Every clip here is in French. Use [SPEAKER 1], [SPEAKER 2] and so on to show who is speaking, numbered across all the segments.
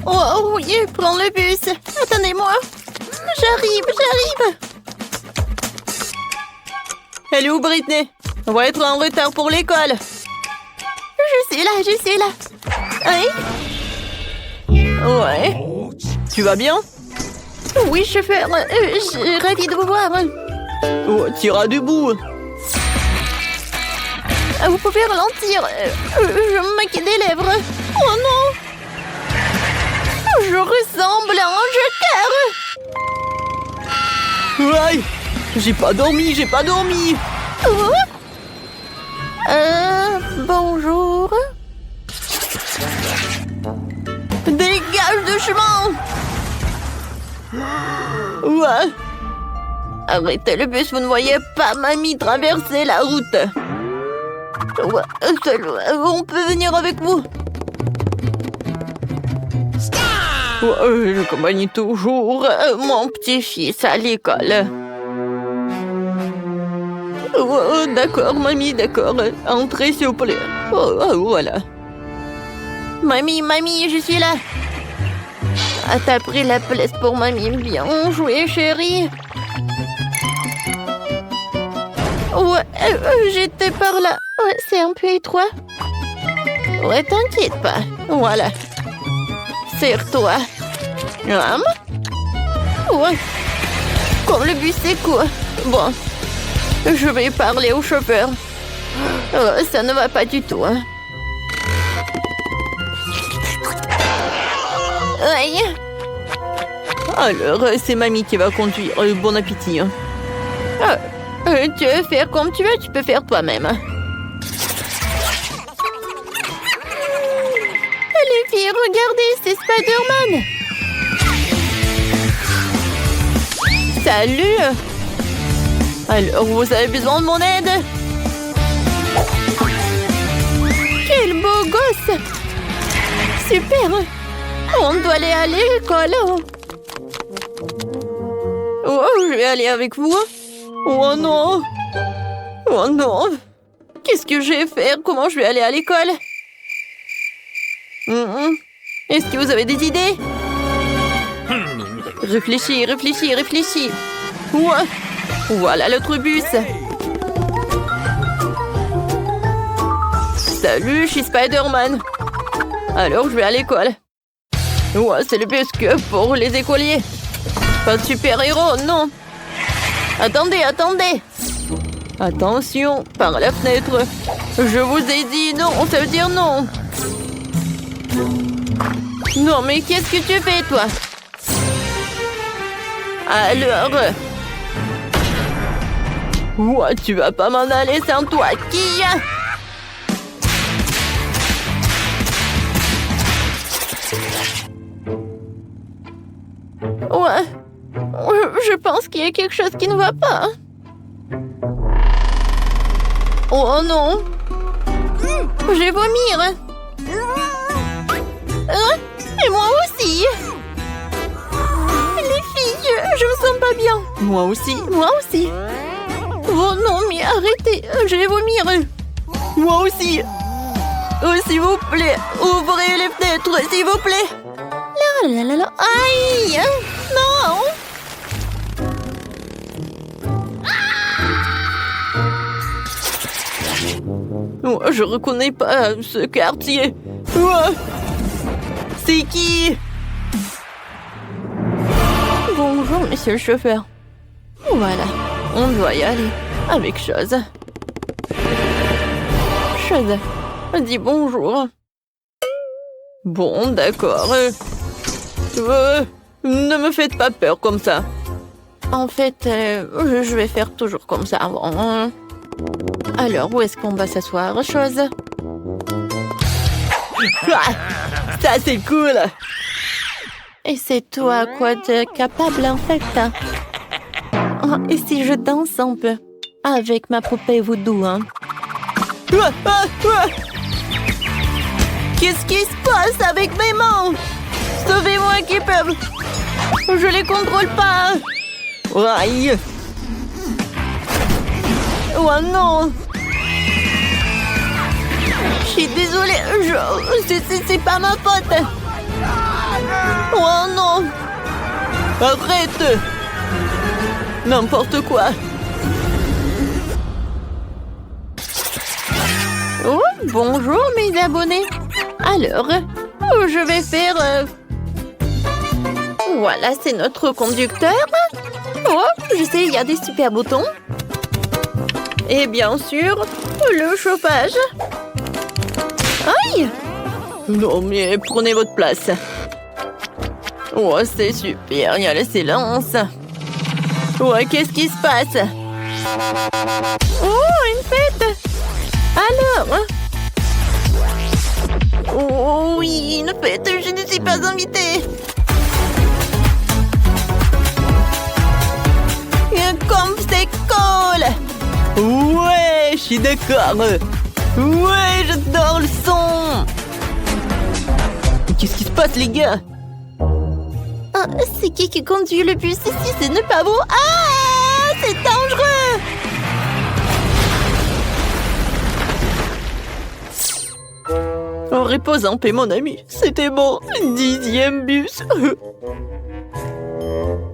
[SPEAKER 1] Oh oui, prends le bus. Attendez-moi. J'arrive. Elle est où, Britney? On va être en retard pour l'école. Je suis là. Hein? Ouais. Tu vas bien? Oui, chauffeur. Je suis ravie de vous voir.
[SPEAKER 2] Oh, t'iras debout.
[SPEAKER 1] Vous pouvez ralentir. Je me maquille des lèvres. Oh non! Je ressemble à un joker.
[SPEAKER 2] Ouais. J'ai pas dormi.
[SPEAKER 1] Oh. Bonjour. Dégage de chemin.
[SPEAKER 2] Ouais.
[SPEAKER 1] Arrêtez le bus, vous ne voyez pas mamie traverser la route. Ouais, on peut venir avec vous.
[SPEAKER 2] Ouais, j'accompagne toujours mon petit-fils à l'école. Oh, d'accord, mamie, d'accord. Entrez, s'il vous plaît. Voilà.
[SPEAKER 1] Mamie, je suis là. Ah, t'as pris la place pour mamie. Bien joué, chérie. Ouais, j'étais par là. Ouais, c'est un peu étroit. Ouais, t'inquiète pas. Voilà. Serre-toi. Ouais. Comme le bus est court. Bon. Je vais parler au chauffeur. Oh, ça ne va pas du tout. Hein. Aïe.
[SPEAKER 2] Alors, c'est mamie qui va conduire. Bon appétit. Hein.
[SPEAKER 1] Tu veux faire comme tu veux, tu peux faire toi-même. Les filles, regardez, c'est Spider-Man.
[SPEAKER 2] Salut. Alors, vous avez besoin de mon aide?
[SPEAKER 1] Quel beau gosse. Super. On doit aller à l'école.
[SPEAKER 2] Oh, je vais aller avec vous. Oh non. Qu'est-ce que je vais faire? Comment je vais aller à l'école? Est-ce que vous avez des idées? Réfléchis. Ouais. Voilà l'autre bus. Salut, je suis Spider-Man. Alors, je vais à l'école. Ouais, c'est le bus que pour les écoliers. Pas de super-héros, non. Attendez. Attention, par la fenêtre. Je vous ai dit non, ça veut dire non. Non, mais qu'est-ce que tu fais, toi? Alors... Ouais, tu vas pas m'en aller sans toi, qui?
[SPEAKER 1] Ouais. Je pense qu'il y a quelque chose qui ne va pas. Oh non. Je vais vomir. Et moi aussi. Les filles, je me sens pas bien.
[SPEAKER 2] Moi aussi.
[SPEAKER 1] Oh non, mais arrêtez, je vais vomir.
[SPEAKER 2] Moi aussi. Oh, s'il vous plaît, ouvrez les fenêtres, s'il vous plaît.
[SPEAKER 1] Là. Aïe. Non.
[SPEAKER 2] Oh, je reconnais pas ce quartier. Oh, c'est qui?
[SPEAKER 1] Bonjour, monsieur le chauffeur. Voilà, on doit y aller avec Chose. Chose, dis bonjour.
[SPEAKER 2] Bon, d'accord. Ne me faites pas peur comme ça.
[SPEAKER 1] En fait, je vais faire toujours comme ça. Bon. Alors, où est-ce qu'on va s'asseoir, Chose?
[SPEAKER 2] Ça, c'est cool.
[SPEAKER 1] Et c'est toi à quoi t'es capable, en fait? Et si je danse un peu avec ma poupée voodoo, hein?
[SPEAKER 2] Qu'est-ce qui se passe avec mes mains? Sauvez-moi, qui peuvent. Je les contrôle pas. Aïe. Oh non.
[SPEAKER 1] Je suis désolée, c'est pas ma faute.
[SPEAKER 2] Oh non! Arrête! N'importe quoi!
[SPEAKER 1] Oh, bonjour mes abonnés. Alors, je vais faire... Voilà, c'est notre conducteur. Oh, je sais, il y a des super boutons. Et bien sûr, le chauffage. Aïe!
[SPEAKER 2] Non, mais prenez votre place. Oh, c'est super, il y a le silence. Ouais, qu'est-ce qui se passe?
[SPEAKER 1] Oh, une fête! Alors?
[SPEAKER 2] Oh oui, une fête, je ne suis pas invitée. Comme c'est cool! Ouais, je suis d'accord. Ouais, j'adore le son. Qu'est-ce qui se passe, les gars?
[SPEAKER 1] Ah, c'est qui conduit le bus ici? C'est ne pas beau. Ah, c'est dangereux!
[SPEAKER 2] Oh, repose en paix, mon ami. C'était mon 10e bus.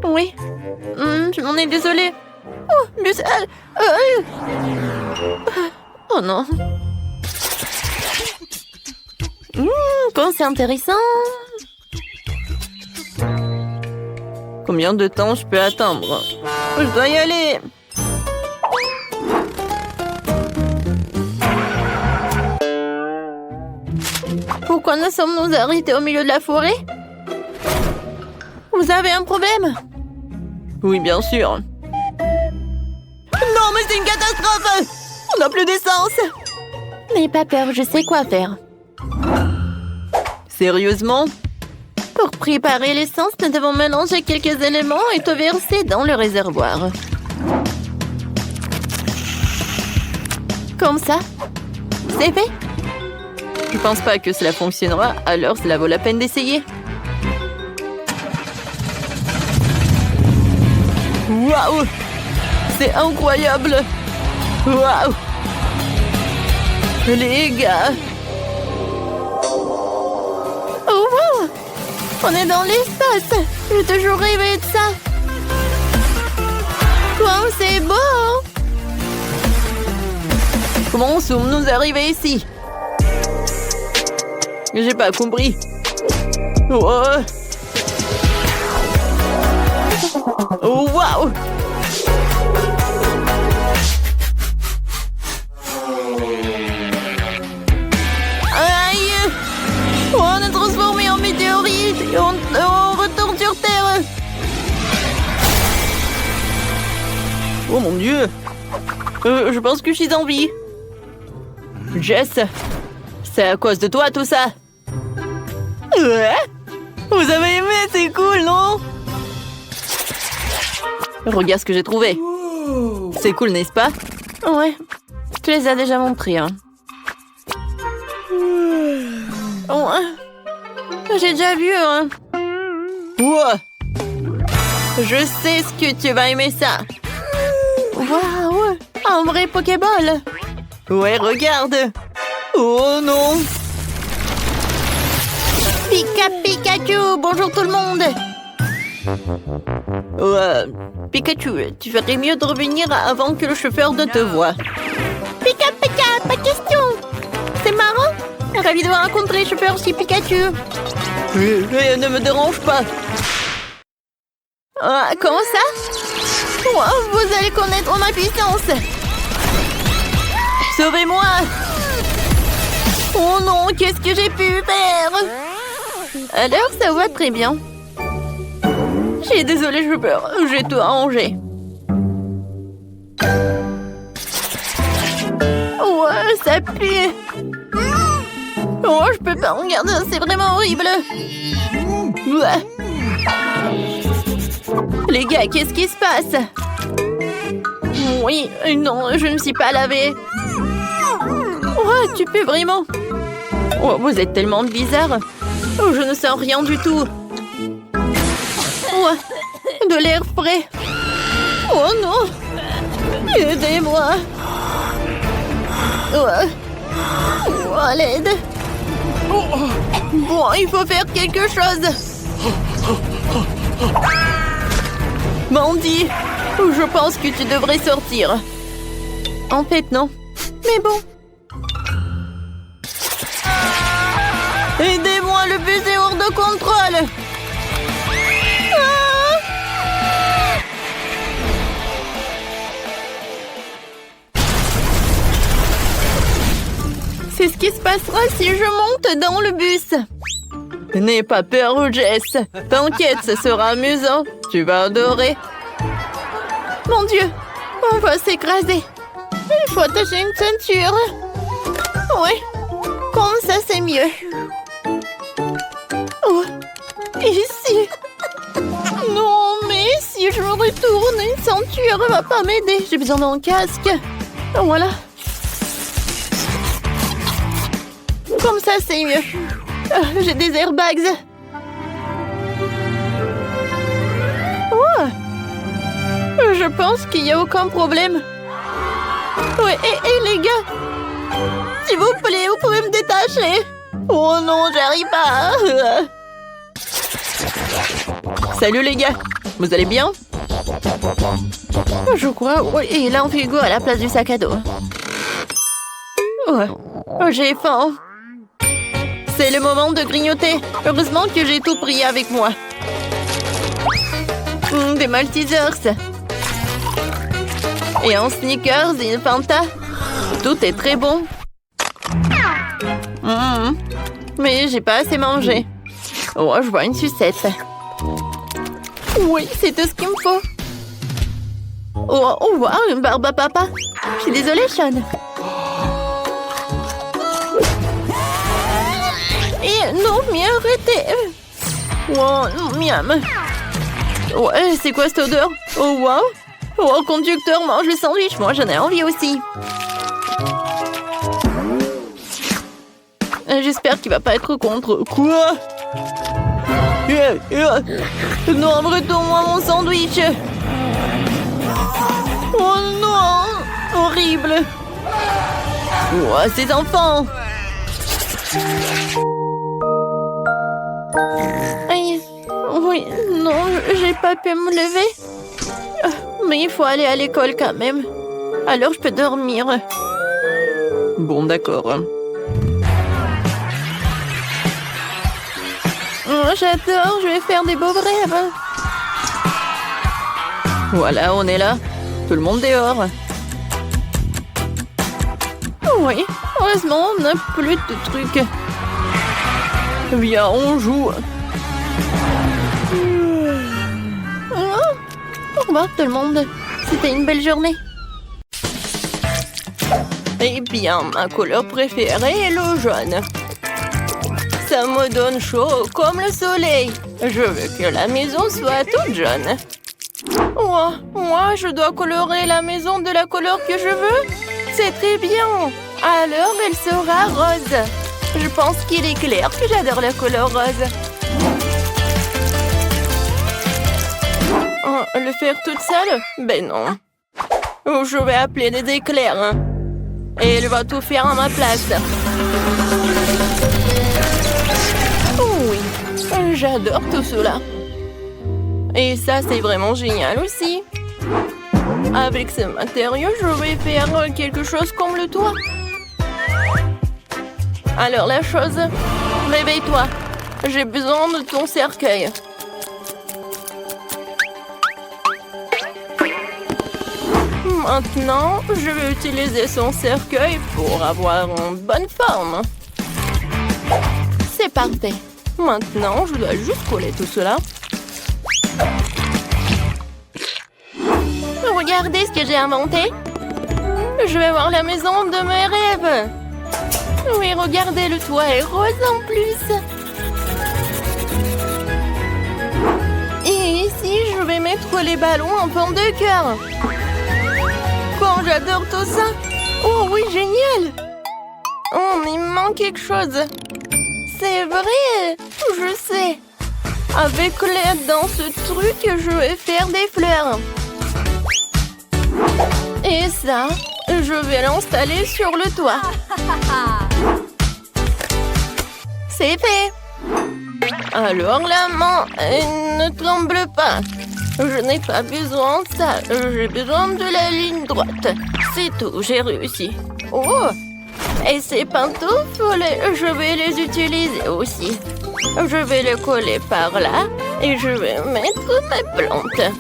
[SPEAKER 1] Oui. Je m'en ai désolée. Oh, bus... Oh non. Quand c'est intéressant.
[SPEAKER 2] Combien de temps je peux attendre? Je dois y aller.
[SPEAKER 1] Pourquoi nous sommes-nous arrêtés au milieu de la forêt? Vous avez un problème?
[SPEAKER 2] Oui, bien sûr. Non, mais c'est une catastrophe! On n'a plus d'essence!
[SPEAKER 1] N'ayez pas peur, je sais quoi faire.
[SPEAKER 2] Sérieusement?
[SPEAKER 1] Pour préparer l'essence, nous devons mélanger quelques éléments et tout verser dans le réservoir. Comme ça. C'est fait?
[SPEAKER 2] Je pense pas que cela fonctionnera, alors cela vaut la peine d'essayer. Waouh! C'est incroyable! Waouh! Les gars!
[SPEAKER 1] Oh wow! On est dans l'espace! J'ai toujours rêvé de ça! Wow, c'est beau!
[SPEAKER 2] Comment sommes-nous arrivés ici? J'ai pas compris. Oh, oh waouh! Aïe! On est transformé en météorite et on retourne sur Terre. Oh mon Dieu! Je pense que je suis en vie. Jess, c'est à cause de toi tout ça. Ouais? Vous avez aimé, c'est cool, non? Regarde ce que j'ai trouvé. C'est cool, n'est-ce pas?
[SPEAKER 1] Ouais, tu les as déjà montrés, hein. Ouais. J'ai déjà vu, hein.
[SPEAKER 2] Wow. Je sais ce que tu vas aimer ça.
[SPEAKER 1] Waouh! Un vrai Pokéball!
[SPEAKER 2] Ouais, regarde. Oh non!
[SPEAKER 1] Pikachu! Bonjour tout le monde!
[SPEAKER 2] Pikachu, tu ferais mieux de revenir avant que le chauffeur ne te voie.
[SPEAKER 1] Pika, pas de question! C'est marrant! Ravi de vous rencontrer, chauffeur chez Pikachu!
[SPEAKER 2] Ne me dérange pas!
[SPEAKER 1] Comment ça? Wow, vous allez connaître ma puissance!
[SPEAKER 2] Sauvez-moi!
[SPEAKER 1] Oh non, qu'est-ce que j'ai pu faire? Alors, ça va très bien.
[SPEAKER 2] Je suis désolée, j'ai peur. J'ai tout arrangé.
[SPEAKER 1] Ouais, ça pue. Oh, je peux pas regarder, c'est vraiment horrible.
[SPEAKER 2] Ouais. Les gars, qu'est-ce qui se passe?
[SPEAKER 1] Oui, non, je ne me suis pas lavée.
[SPEAKER 2] Oh, tu peux vraiment? Oh, vous êtes tellement bizarre. Oh, je ne sens rien du tout.
[SPEAKER 1] Oh, de l'air frais. Oh non! Aidez-moi! Oh, à l'aide!
[SPEAKER 2] Bon, il faut faire quelque chose. Mandy, je pense que tu devrais sortir.
[SPEAKER 1] En fait, non. Mais bon.
[SPEAKER 2] Aidez-moi, le bus est hors de contrôle.
[SPEAKER 1] C'est ce qui se passera si je monte dans le bus.
[SPEAKER 2] N'aie pas peur, Jess. T'inquiète, ce sera amusant. Tu vas adorer.
[SPEAKER 1] Mon Dieu, on va s'écraser. Il faut attacher une ceinture. Oui, comme ça c'est mieux. Oh, ici. Non, mais si je me retourne, une ceinture va pas m'aider. J'ai besoin d'un casque. Voilà. Comme ça c'est mieux. J'ai des airbags. Oh. Je pense qu'il n'y a aucun problème. Ouais, et les gars, s'il vous plaît, vous pouvez me détacher. Oh non, j'arrive pas.
[SPEAKER 2] Salut les gars, vous allez bien?
[SPEAKER 1] Je crois, oui, et là on frigo à la place du sac à dos. Ouais. J'ai faim.
[SPEAKER 2] C'est le moment de grignoter. Heureusement que j'ai tout pris avec moi.
[SPEAKER 1] Des Maltesers.
[SPEAKER 2] Et un Snickers et une Fanta. Tout est très bon.
[SPEAKER 1] Mais j'ai pas assez mangé.
[SPEAKER 2] Oh, je vois une sucette.
[SPEAKER 1] Oui, c'est tout ce qu'il me faut. Oh, wow, une barbe à papa. Je suis désolée, Sean. Et non, mais arrêtez.
[SPEAKER 2] Oh, miam. Ouais, c'est quoi cette odeur? Oh, wow. Oh, le conducteur mange le sandwich. Moi, j'en ai envie aussi. J'espère qu'il va pas être contre. Quoi? Non, retourne-moi mon sandwich. Oh non, horrible. Oh, ces enfants.
[SPEAKER 1] Aïe. Oui, non, j'ai pas pu me lever. Mais il faut aller à l'école quand même. Alors je peux dormir.
[SPEAKER 2] Bon, d'accord.
[SPEAKER 1] Oh, j'adore, je vais faire des beaux rêves.
[SPEAKER 2] Voilà, on est là. Tout le monde dehors.
[SPEAKER 1] Oui, heureusement, on n'a plus de trucs.
[SPEAKER 2] Viens, on joue.
[SPEAKER 1] Au revoir tout le monde. C'était une belle journée.
[SPEAKER 2] Eh bien, ma couleur préférée est le jaune. Ça me donne chaud comme le soleil. Je veux que la maison soit toute jaune. Oh, moi, je dois colorer la maison de la couleur que je veux? C'est très bien. Alors, elle sera rose. Je pense qu'il est clair que j'adore la couleur rose. Oh, le faire toute seule? Ben non. Oh, je vais appeler des éclairs. Et elle va tout faire à ma place. Oh oui, j'adore tout cela. Et ça, c'est vraiment génial aussi. Avec ce matériau, je vais faire quelque chose comme le toit. Alors la chose, réveille-toi. J'ai besoin de ton cercueil. Maintenant, je vais utiliser son cercueil pour avoir une bonne forme.
[SPEAKER 1] C'est parfait.
[SPEAKER 2] Maintenant, je dois juste coller tout cela.
[SPEAKER 1] Regardez ce que j'ai inventé.
[SPEAKER 2] Je vais voir la maison de mes rêves. Oui, regardez, le toit est rose en plus. Et ici, je vais mettre les ballons en forme de cœur. Quand j'adore tout ça. Oh oui, génial. Oh, mais il me manque quelque chose. C'est vrai, je sais. Avec l'aide dans ce truc, je vais faire des fleurs. Et ça, je vais l'installer sur le toit. C'est fait.
[SPEAKER 1] Alors la main ne tremble pas. Je n'ai pas besoin de ça. J'ai besoin de la ligne droite. C'est tout, j'ai réussi. Oh! Et ces pantoufles, je vais les utiliser aussi. Je vais les coller par là et je vais mettre mes plantes.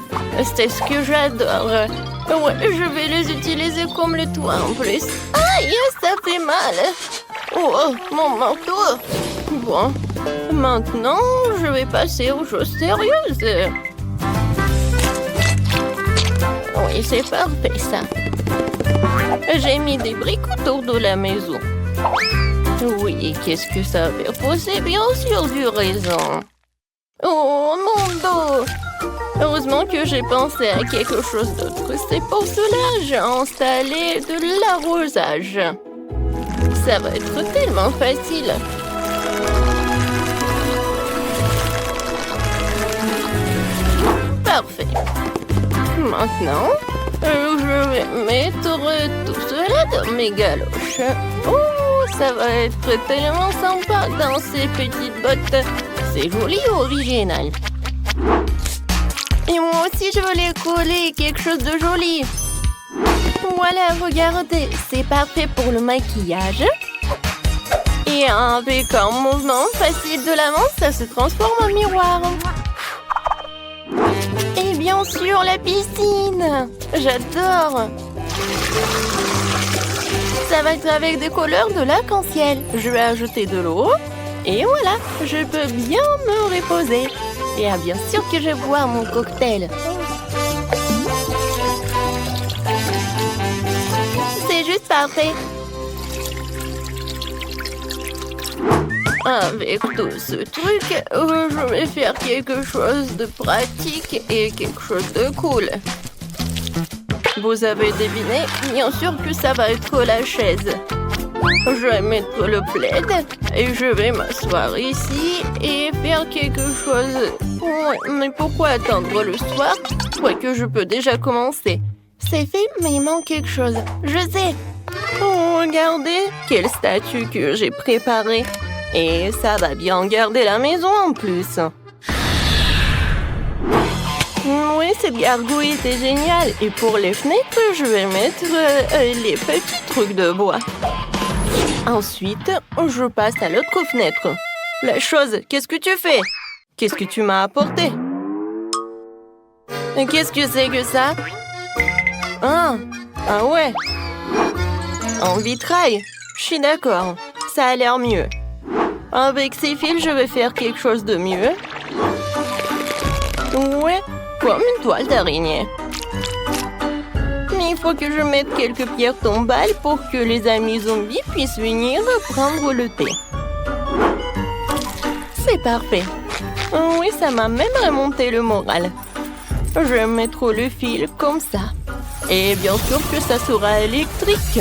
[SPEAKER 1] C'est ce que j'adore. Ouais, je vais les utiliser comme le toit en plus. Aïe, ça fait mal. Oh, mon manteau. Bon, maintenant, je vais passer aux choses sérieuses. Oui, c'est parfait, ça. J'ai mis des briques autour de la maison. Oui, qu'est-ce que ça va faire? C'est bien sûr du raisin. Oh, mon dos! Heureusement que j'ai pensé à quelque chose d'autre. C'est pour cela que j'ai installé de l'arrosage. Ça va être tellement facile. Parfait. Maintenant, je vais mettre tout cela dans mes galoches. Oh, ça va être tellement sympa dans ces petites bottes. C'est joli et original. Et moi aussi, je veux les coller quelque chose de joli. Voilà, regardez, c'est parfait pour le maquillage. Et avec un mouvement facile de la main, ça se transforme en miroir. Et bien sûr, la piscine. J'adore. Ça va être avec des couleurs de l'arc-en-ciel. Je vais ajouter de l'eau. Et voilà, je peux bien me reposer. Et bien sûr que je bois mon cocktail. C'est juste parfait. Avec tout ce truc, je vais faire quelque chose de pratique et quelque chose de cool. Vous avez deviné, bien sûr que ça va être la chaise. Je vais mettre le plaid et je vais m'asseoir ici et faire quelque chose. Ouais, mais pourquoi attendre le soir? Que je peux déjà commencer. C'est fait, mais il manque quelque chose. Je sais. Oh, regardez, quelle statue que j'ai préparée. Et ça va bien garder la maison en plus. Oui, cette gargouille était géniale. Et pour les fenêtres, je vais mettre les petits trucs de bois. Ensuite, je passe à l'autre fenêtre. La chose, qu'est-ce que tu fais? Qu'est-ce que tu m'as apporté? Qu'est-ce que c'est que ça? Ah ouais. En vitrail. Je suis d'accord. Ça a l'air mieux. Avec ces fils, je vais faire quelque chose de mieux. Ouais, comme une toile d'araignée. Mais il faut que je mette quelques pierres tombales pour que les amis zombies puissent venir prendre le thé. C'est parfait. Oui, ça m'a même remonté le moral. Je vais mettre le fil comme ça. Et bien sûr que ça sera électrique.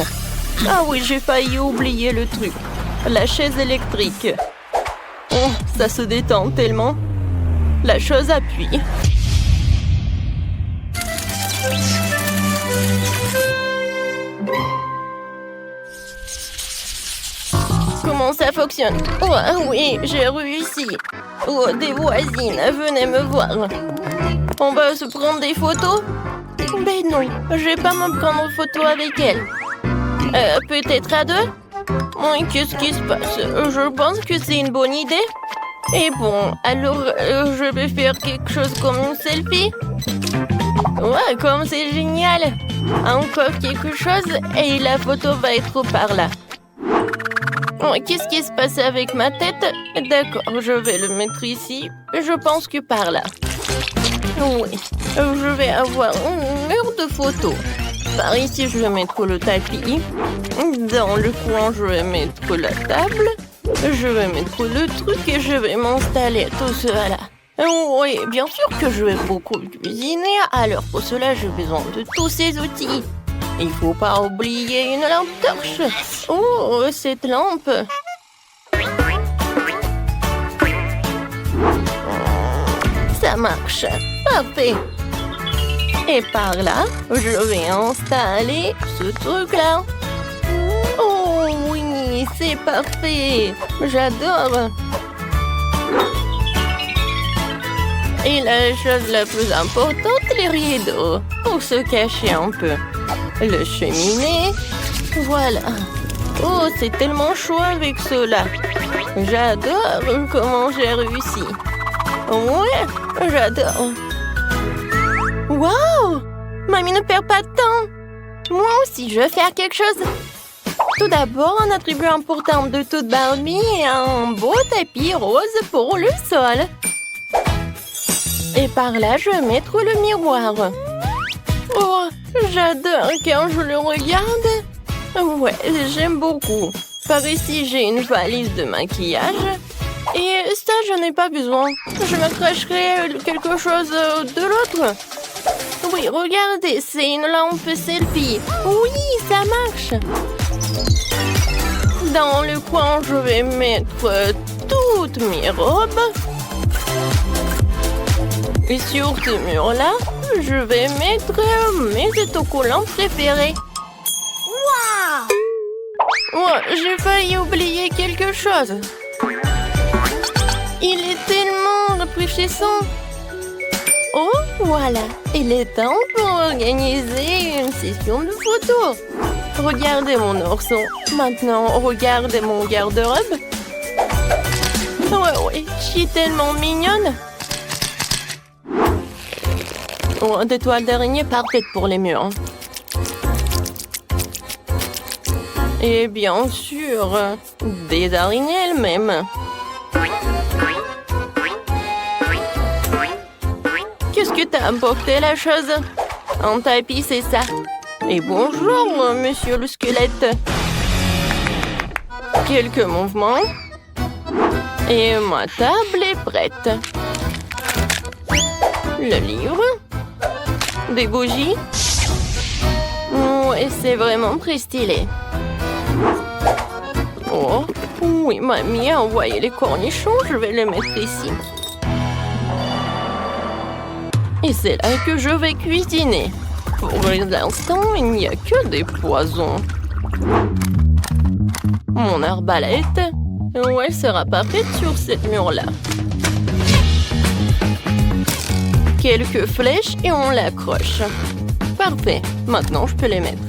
[SPEAKER 1] Ah oui, j'ai failli oublier le truc. La chaise électrique. Oh, ça se détend tellement. La chose appuie. Comment ça fonctionne? Oh oui, j'ai réussi. Oh, des voisines, venez me voir. On va se prendre des photos? Ben non, je vais pas me prendre en photo avec elle. Peut-être à deux? Oui, qu'est-ce qui se passe? Je pense que c'est une bonne idée. Et bon, alors je vais faire quelque chose comme une selfie. Ouais, comme c'est génial. Encore quelque chose et la photo va être par là. Qu'est-ce qui se passe avec ma tête? D'accord, je vais le mettre ici. Je pense que par là. Oui, je vais avoir un mur de photos. Par ici, je vais mettre le tapis. Dans le coin, je vais mettre la table. Je vais mettre le truc et je vais m'installer tout cela. Oui, bien sûr que je vais beaucoup cuisiner. Alors pour cela, j'ai besoin de tous ces outils. Il faut pas oublier une lampe torche. Oh, cette lampe. Ça marche. Parfait. Et par là, je vais installer ce truc-là. Oh oui, c'est parfait. J'adore.
[SPEAKER 2] Et la chose la plus importante, les rideaux, pour se cacher un peu. Le cheminée, voilà. Oh, c'est tellement chaud avec cela. J'adore comment j'ai réussi. Ouais, j'adore. Wow! Mamie ne perd pas de temps. Moi aussi, je veux faire quelque chose. Tout d'abord, un attribut important de toute Barbie est un beau tapis rose pour le sol. Et par là, je vais mettre le miroir. Oh, j'adore quand je le regarde. Ouais, j'aime beaucoup. Par ici, j'ai une valise de maquillage. Et ça, je n'ai pas besoin. Je me cracherai quelque chose de l'autre. Oui, regardez, c'est une lampe selfie. Oui, ça marche. Dans le coin, je vais mettre toutes mes robes. Et sur ce mur-là, je vais mettre mes autocollants préférés. Waouh! Ouais, j'ai failli oublier quelque chose. Il est tellement rafraîchissant. Oh, voilà. Il est temps pour organiser une session de photos. Regardez mon ourson. Maintenant, regardez mon garde-robe. Ouais, je suis tellement mignonne. Oh, des toiles d'araignée parfaites pour les murs. Et bien sûr, des araignées elles-mêmes. Qu'est-ce que t'as apporté, la chose? Un tapis, c'est ça. Et bonjour, monsieur le squelette. Quelques mouvements. Et ma table est prête. Le livre. Des bougies. Ouais, c'est vraiment très stylé. Oh, oui, mamie a envoyé les cornichons. Je vais les mettre ici. Et c'est là que je vais cuisiner. Pour l'instant, il n'y a que des poisons. Mon arbalète, elle sera parfaite sur cette mur-là. Quelques flèches et on l'accroche. Parfait. Maintenant, je peux les mettre.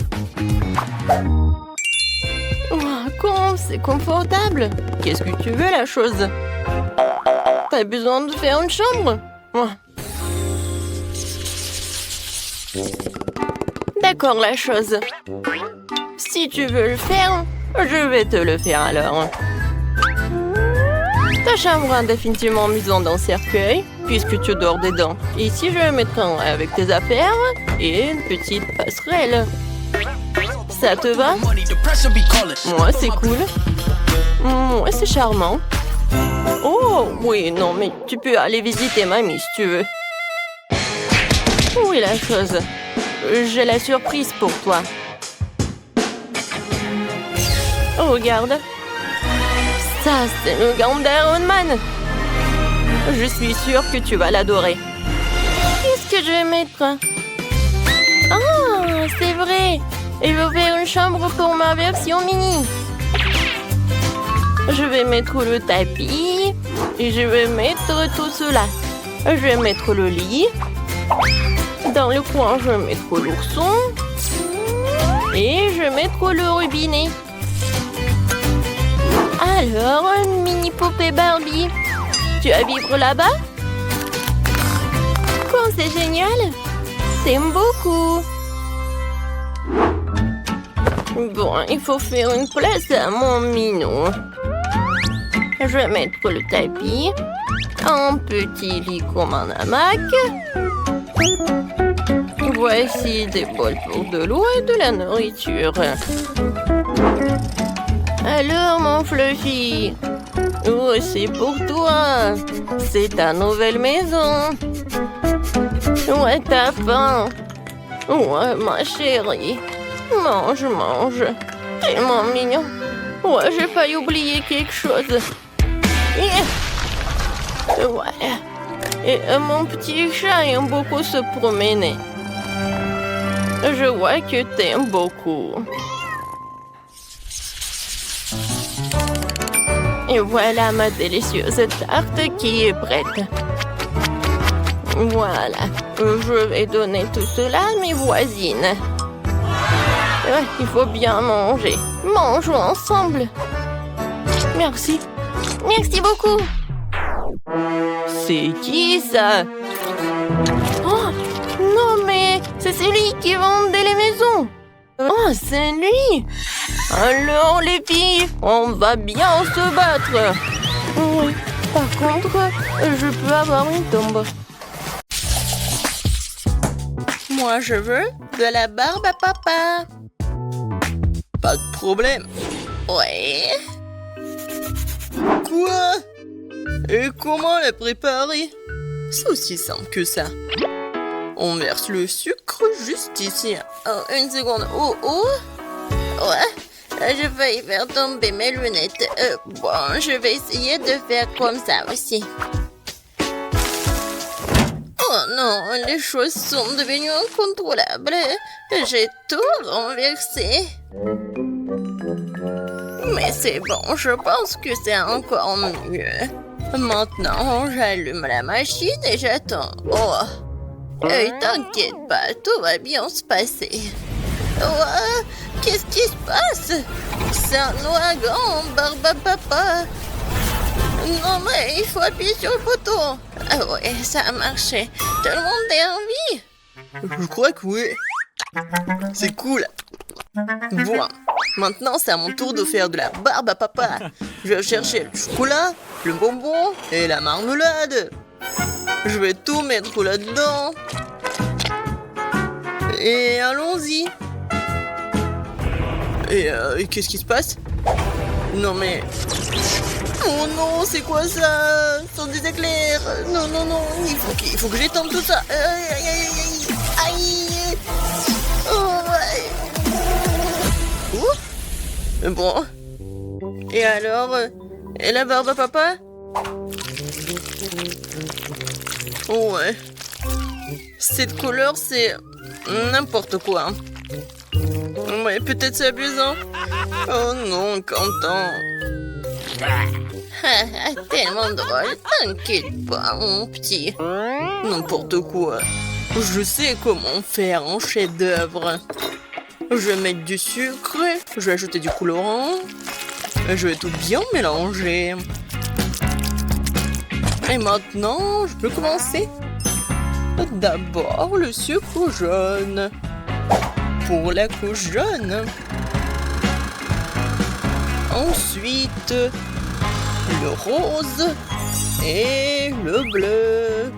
[SPEAKER 2] Oh, comment c'est confortable. Qu'est-ce que tu veux, la chose? T'as besoin de faire une chambre? Oh. D'accord, la chose. Si tu veux le faire, je vais te le faire alors. Ta chambre est définitivement mise dans un cercueil, puisque tu dors dedans. Ici, je vais mettre un avec tes affaires et une petite passerelle. Ça te va? Moi, c'est cool. Moi, c'est charmant. Oh, oui, non, mais tu peux aller visiter mamie si tu veux. Oui, la chose. J'ai la surprise pour toi. Oh, regarde. Ça, c'est le gant d'Iron Man. Je suis sûre que tu vas l'adorer. Qu'est-ce que je vais mettre? Ah, c'est vrai. Il veut faire une chambre pour ma version mini. Je vais mettre le tapis. Et je vais mettre tout cela. Je vais mettre le lit. Dans le coin, je vais mettre l'ourson. Et je vais mettre le robinet. Alors, une mini poupée Barbie. Tu vas vivre là-bas? Quoi, c'est génial! T'aimes beaucoup. Bon, il faut faire une place à mon minou. Je vais mettre le tapis. Un petit lit comme un hamac. Voici des bols pour de l'eau et de la nourriture. Alors, mon Fluffy? Oh, c'est pour toi. C'est ta nouvelle maison. Ouais, t'as faim. Ouais, ma chérie. Mange, mange. Tellement mignon. Ouais, j'ai failli oublier quelque chose. Ouais. Et mon petit chat aime beaucoup se promener. Je vois que t'aimes beaucoup. Et voilà ma délicieuse tarte qui est prête.
[SPEAKER 1] Voilà, je vais donner tout cela à mes voisines. Il faut bien manger. Mangeons ensemble. Merci. Merci beaucoup.
[SPEAKER 2] C'est qui ça?
[SPEAKER 1] Oh, non mais c'est celui qui vendait les maisons. Oh, c'est lui. Alors les filles, on va bien se battre. Oui, par contre, je peux avoir une tombe. Moi, je veux de la barbe à papa.
[SPEAKER 2] Pas de problème.
[SPEAKER 1] Ouais.
[SPEAKER 2] Quoi? Et comment la préparer? C'est aussi simple que ça. On verse le sucre juste ici.
[SPEAKER 1] Oh, une seconde. Oh, oh. Ouais. Je vais y faire tomber mes lunettes. Bon, je vais essayer de faire comme ça aussi. Oh non, les choses sont devenues incontrôlables. J'ai tout renversé. Mais c'est bon, je pense que c'est encore mieux. Maintenant, j'allume la machine et j'attends. Oh, t'inquiète pas, tout va bien se passer. Oh, qu'est-ce qui se passe? C'est un ouragan, barbe à papa. Non, mais il faut appuyer sur le bouton. Ah ouais, ça a marché. Tout le monde est en vie?
[SPEAKER 2] Je crois que oui. C'est cool. Bon, maintenant c'est à mon tour de faire de la barbe à papa. Je vais chercher le chocolat, le bonbon et la marmelade. Je vais tout mettre là-dedans. Et allons-y. Et qu'est-ce qui se passe? Non mais... Oh non, c'est quoi ça? Ce sont des éclairs. Non, non, non, il faut que j'étende tout ça. Aïe, aïe, aïe, aïe. Aïe. Oh, ouais. Ouh. Bon. Et alors? Et la barbe à papa? Oh, ouais. Cette couleur, c'est n'importe quoi. Ouais, peut-être c'est abusant. Oh non, Quentin.
[SPEAKER 1] Tellement drôle, t'inquiète pas, mon petit.
[SPEAKER 2] N'importe quoi. Je sais comment faire un chef-d'œuvre. Je vais mettre du sucre, je vais ajouter du colorant, je vais tout bien mélanger. Et maintenant, je peux commencer. D'abord, le sucre jaune. Pour la couche jaune. Ensuite, le rose et le bleu.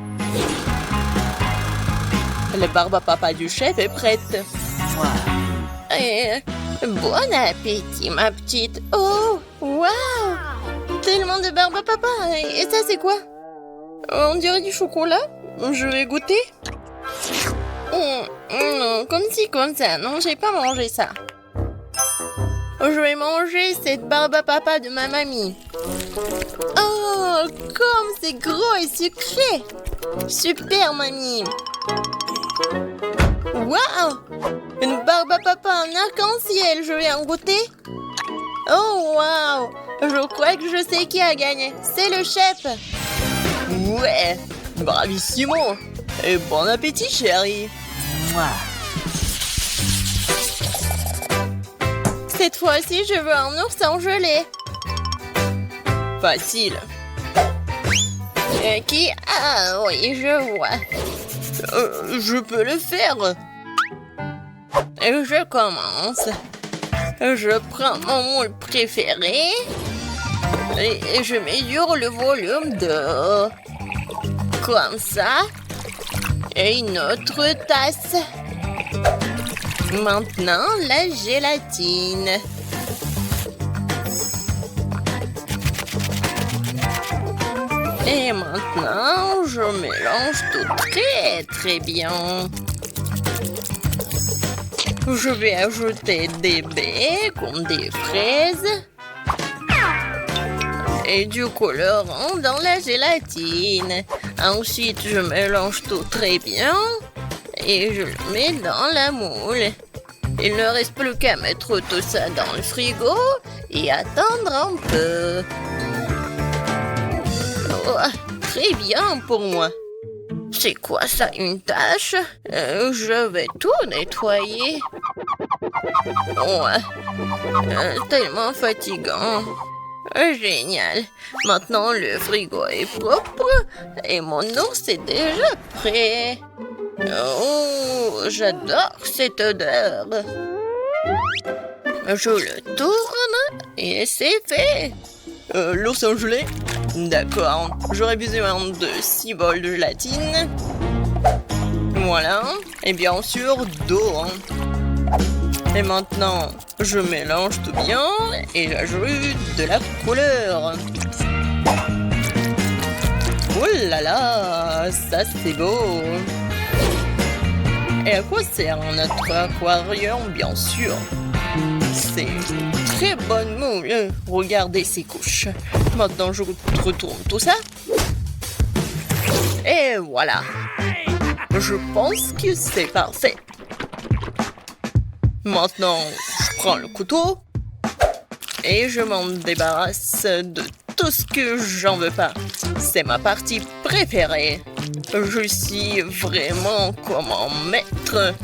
[SPEAKER 2] La barbe à papa du chef est prête.
[SPEAKER 1] Et bon appétit, ma petite. Oh, waouh! Tellement de barbe à papa. Et ça, c'est quoi? On dirait du chocolat. Je vais goûter. Non, comme ci, comme ça. Non, j'ai pas mangé ça. Je vais manger cette barbe à papa de ma mamie. Oh, comme c'est gros et sucré. Super, mamie. Waouh! Une barbe à papa en arc-en-ciel. Je vais en goûter. Oh, waouh! Je crois que je sais qui a gagné. C'est le chef.
[SPEAKER 2] Ouais, bravissimo. Et bon appétit, chérie.
[SPEAKER 1] Cette fois-ci, je veux un ours en gelée.
[SPEAKER 2] Facile.
[SPEAKER 1] Qui? Ah oui, je vois.
[SPEAKER 2] Je peux le faire.
[SPEAKER 1] Je commence. Je prends mon moule préféré et je mesure le volume d'eau. Comme ça. Et une autre tasse. Maintenant, la gélatine. Et maintenant, je mélange tout très très bien. Je vais ajouter des baies comme des fraises et du colorant dans la gélatine. Ensuite, je mélange tout très bien et je le mets dans la moule. Il ne reste plus qu'à mettre tout ça dans le frigo et attendre un peu. Oh, très bien pour moi. C'est quoi ça, une tâche? Je vais tout nettoyer. Ouais, tellement fatigant. Génial. Maintenant, le frigo est propre et mon ours est déjà prêt. Oh, j'adore cette odeur. Je le tourne et c'est fait.
[SPEAKER 2] L'ours en gelée? D'accord. J'aurais besoin de 6 bols de gélatine. Voilà. Et bien sûr, d'eau. Et maintenant, je mélange tout bien et j'ajoute de la couleur. Oh là là, ça c'est beau. Et à quoi sert notre aquarium, bien sûr? C'est une très bonne moule. Regardez ces couches. Maintenant, je retourne tout ça. Et voilà. Je pense que c'est parfait. Maintenant, je prends le couteau et je m'en débarrasse de tout ce que j'en veux pas. C'est ma partie préférée. Je suis vraiment comme un maître.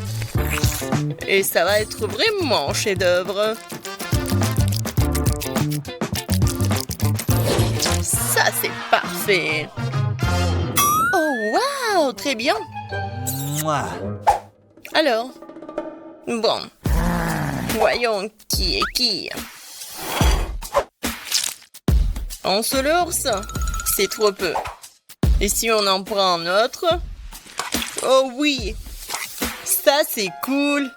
[SPEAKER 2] Et ça va être vraiment chef-d'œuvre. Ça, c'est parfait. Oh, waouh, très bien. Alors, bon, voyons qui est qui. Un seul ours, c'est trop peu. Et si on en prend un autre? Oh oui, ça c'est cool.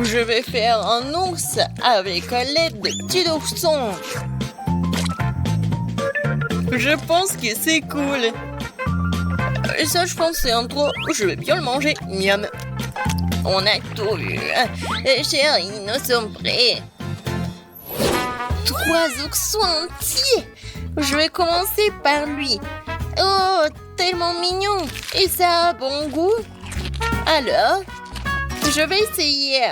[SPEAKER 2] Je vais faire un ours avec l'aide de petits oursons. Je pense que c'est cool. Et ça, je pense, c'est un trop. Je vais bien le manger. Miam. On a tout vu. Chérie, nous sommes prêts. 3 oursons entiers. Je vais commencer par lui. Oh, tellement mignon. Et ça a bon goût. Alors, je vais essayer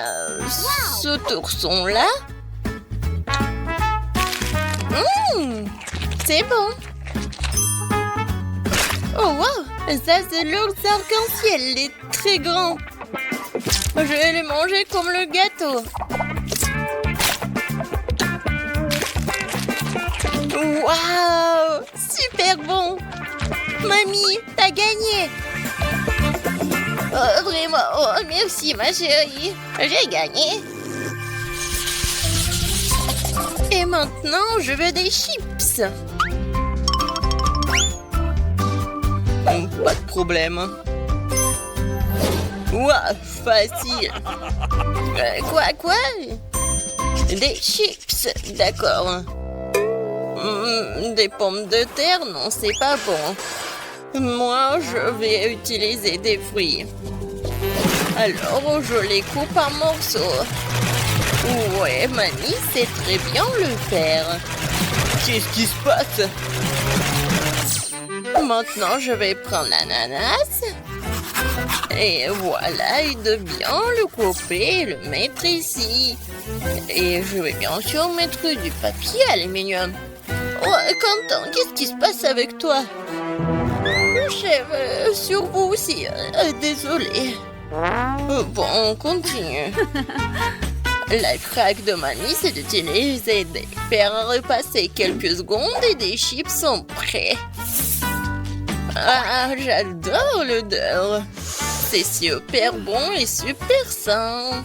[SPEAKER 2] cet ourson-là. C'est bon. Oh, wow. Ça, c'est l'ours arc-en-ciel. Il est très grand. Je vais le manger comme le gâteau. Waouh! Super bon! Mamie, t'as gagné! Oh, vraiment, oh, merci ma chérie! J'ai gagné! Et maintenant, je veux des chips! Pas de problème. Ouah, facile! Quoi? Des chips, d'accord. Des pommes de terre, non, c'est pas bon. Moi, je vais utiliser des fruits. Alors, je les coupe en morceaux. Ouais, Mamie sait très bien le faire. Qu'est-ce qui se passe? Maintenant, je vais prendre l'ananas. Et voilà, et de bien le couper et le mettre ici. Et je vais bien sûr mettre du papier aluminium. Oh, Quentin, qu'est-ce qui se passe avec toi? Chef, sur vous aussi. Désolé. Bon, on continue. La craque de Mamie, c'est d'utiliser des faire repasser quelques secondes et des chips sont prêts. Ah, j'adore l'odeur. C'est super bon et super sain.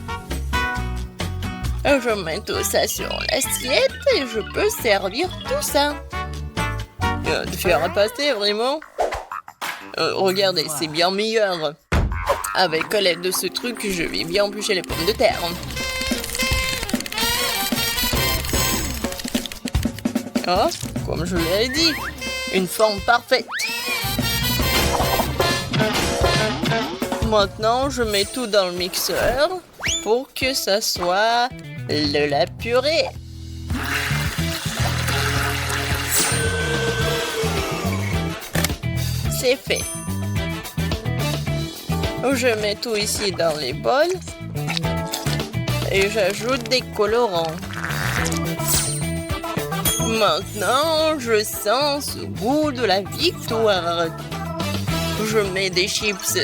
[SPEAKER 2] Je mets tout ça sur l'assiette et je peux servir tout ça. De faire passer, vraiment? Regardez, c'est bien meilleur. Avec l'aide de ce truc, je vais bien éplucher les pommes de terre. Oh, comme je l'ai dit, une forme parfaite. Maintenant, je mets tout dans le mixeur pour que ça soit de la purée. C'est fait. Je mets tout ici dans les bols et j'ajoute des colorants. Maintenant, je sens ce goût de la victoire. Je mets des chips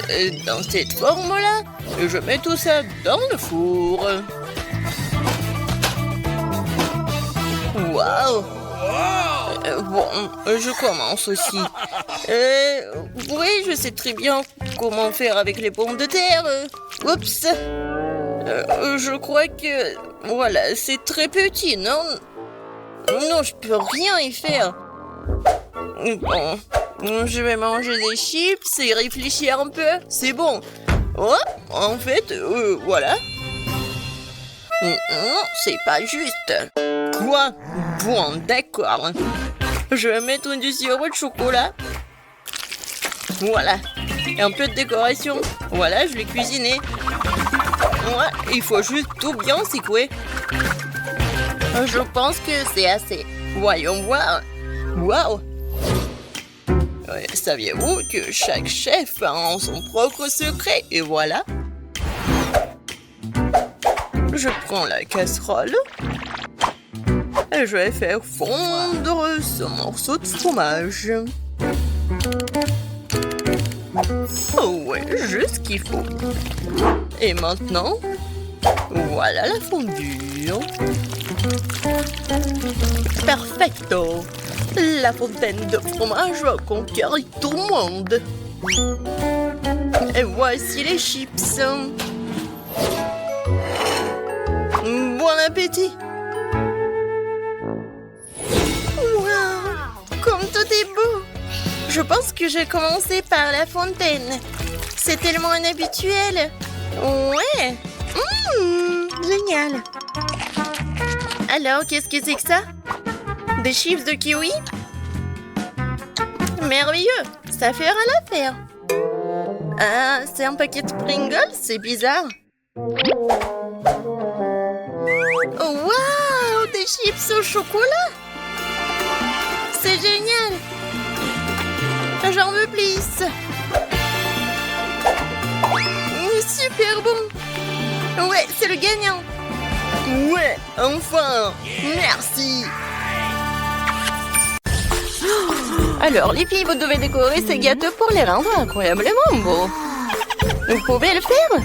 [SPEAKER 2] dans cette forme-là et je mets tout ça dans le four. Waouh! Bon, je commence aussi. Oui, je sais très bien comment faire avec les pommes de terre. Oups! Je crois que... Voilà, c'est très petit, non? Non, je peux rien y faire. Bon, je vais manger des chips et réfléchir un peu. C'est bon. Oh, en fait, voilà. Non, c'est pas juste. Quoi? Bon, d'accord. Je vais mettre du sirop de chocolat. Voilà. Et un peu de décoration. Voilà, je l'ai cuisiné. Ouais, il faut juste tout bien secouer. Je pense que c'est assez. Voyons voir. Waouh! Saviez-vous que chaque chef a son propre secret? Et voilà. Je prends la casserole. Et je vais faire fondre ce morceau de fromage. Oh ouais, juste ce qu'il faut. Et maintenant, voilà la fondue. Perfecto. La fontaine de fromage va conquérir tout le monde. Et voici les chips. Bon appétit. Wow, comme tout est beau. Je pense que je vais commencer par la fontaine. C'est tellement inhabituel. Ouais. Génial. Alors, qu'est-ce que c'est que ça? Des chips de kiwi? Merveilleux. Ça fera l'affaire. Ah, c'est un paquet de Pringles? C'est bizarre. Waouh, des chips au chocolat! C'est génial! J'en veux plus! Super bon! Ouais, c'est le gagnant! Ouais, enfin! Merci! Alors, les filles, vous devez décorer ces gâteaux pour les rendre incroyablement beaux. Vous pouvez le faire?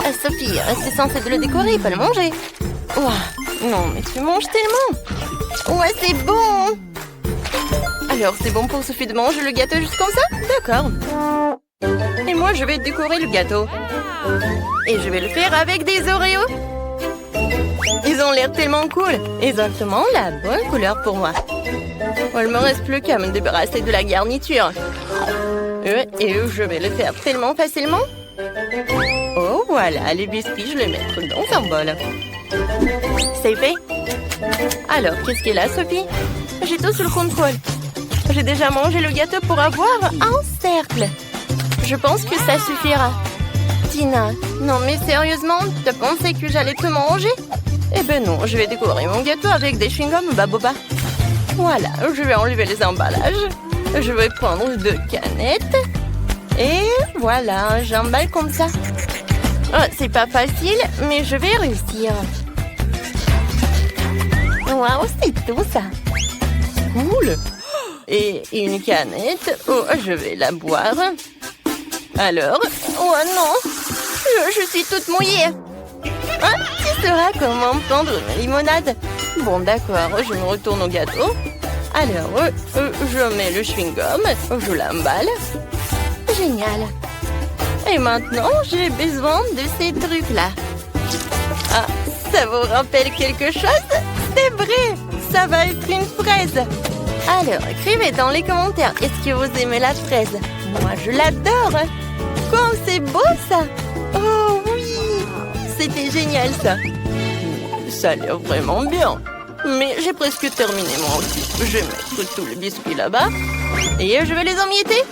[SPEAKER 2] Ah, Sophie, c'est censé de le décorer, pas le manger. Ouah, non, mais tu manges tellement. Ouais, c'est bon. Alors, c'est bon pour Sophie de manger le gâteau juste comme ça? D'accord. Et moi, je vais décorer le gâteau. Et je vais le faire avec des Oreos. Ils ont l'air tellement cool. Exactement la bonne couleur pour moi. Il me reste plus qu'à me débarrasser de la garniture. Et je vais le faire tellement facilement. Oh, voilà, les biscuits, je les mets dans un bol. C'est fait. Alors, qu'est-ce qu'il y a, Sophie? J'ai tout sous le contrôle. J'ai déjà mangé le gâteau pour avoir un cercle. Je pense que ça suffira. Tina, non mais sérieusement, t'as pensé que j'allais tout manger? Eh ben non, je vais décorer mon gâteau avec des chewing-gums Baboba. Voilà, je vais enlever les emballages. Je vais prendre 2 canettes. Et voilà, j'emballe comme ça. Oh, c'est pas facile, mais je vais réussir. Waouh, c'est tout ça. Cool. Et une canette. Oh, je vais la boire. Alors, oh non, je suis toute mouillée. Ah, tu sauras comment prendre une limonade. Bon, d'accord, je me retourne au gâteau. Alors, je mets le chewing-gum, je l'emballe. Génial. Et maintenant, j'ai besoin de ces trucs-là. Ah, ça vous rappelle quelque chose? C'est vrai, ça va être une fraise. Alors, écrivez dans les commentaires, est-ce que vous aimez la fraise? Moi, je l'adore. Comme c'est beau, ça. Oh oui, c'était génial, ça. Ça a l'air vraiment bien. Mais j'ai presque terminé moi aussi. Je vais mettre tous les biscuits là-bas. Et je vais les emietter.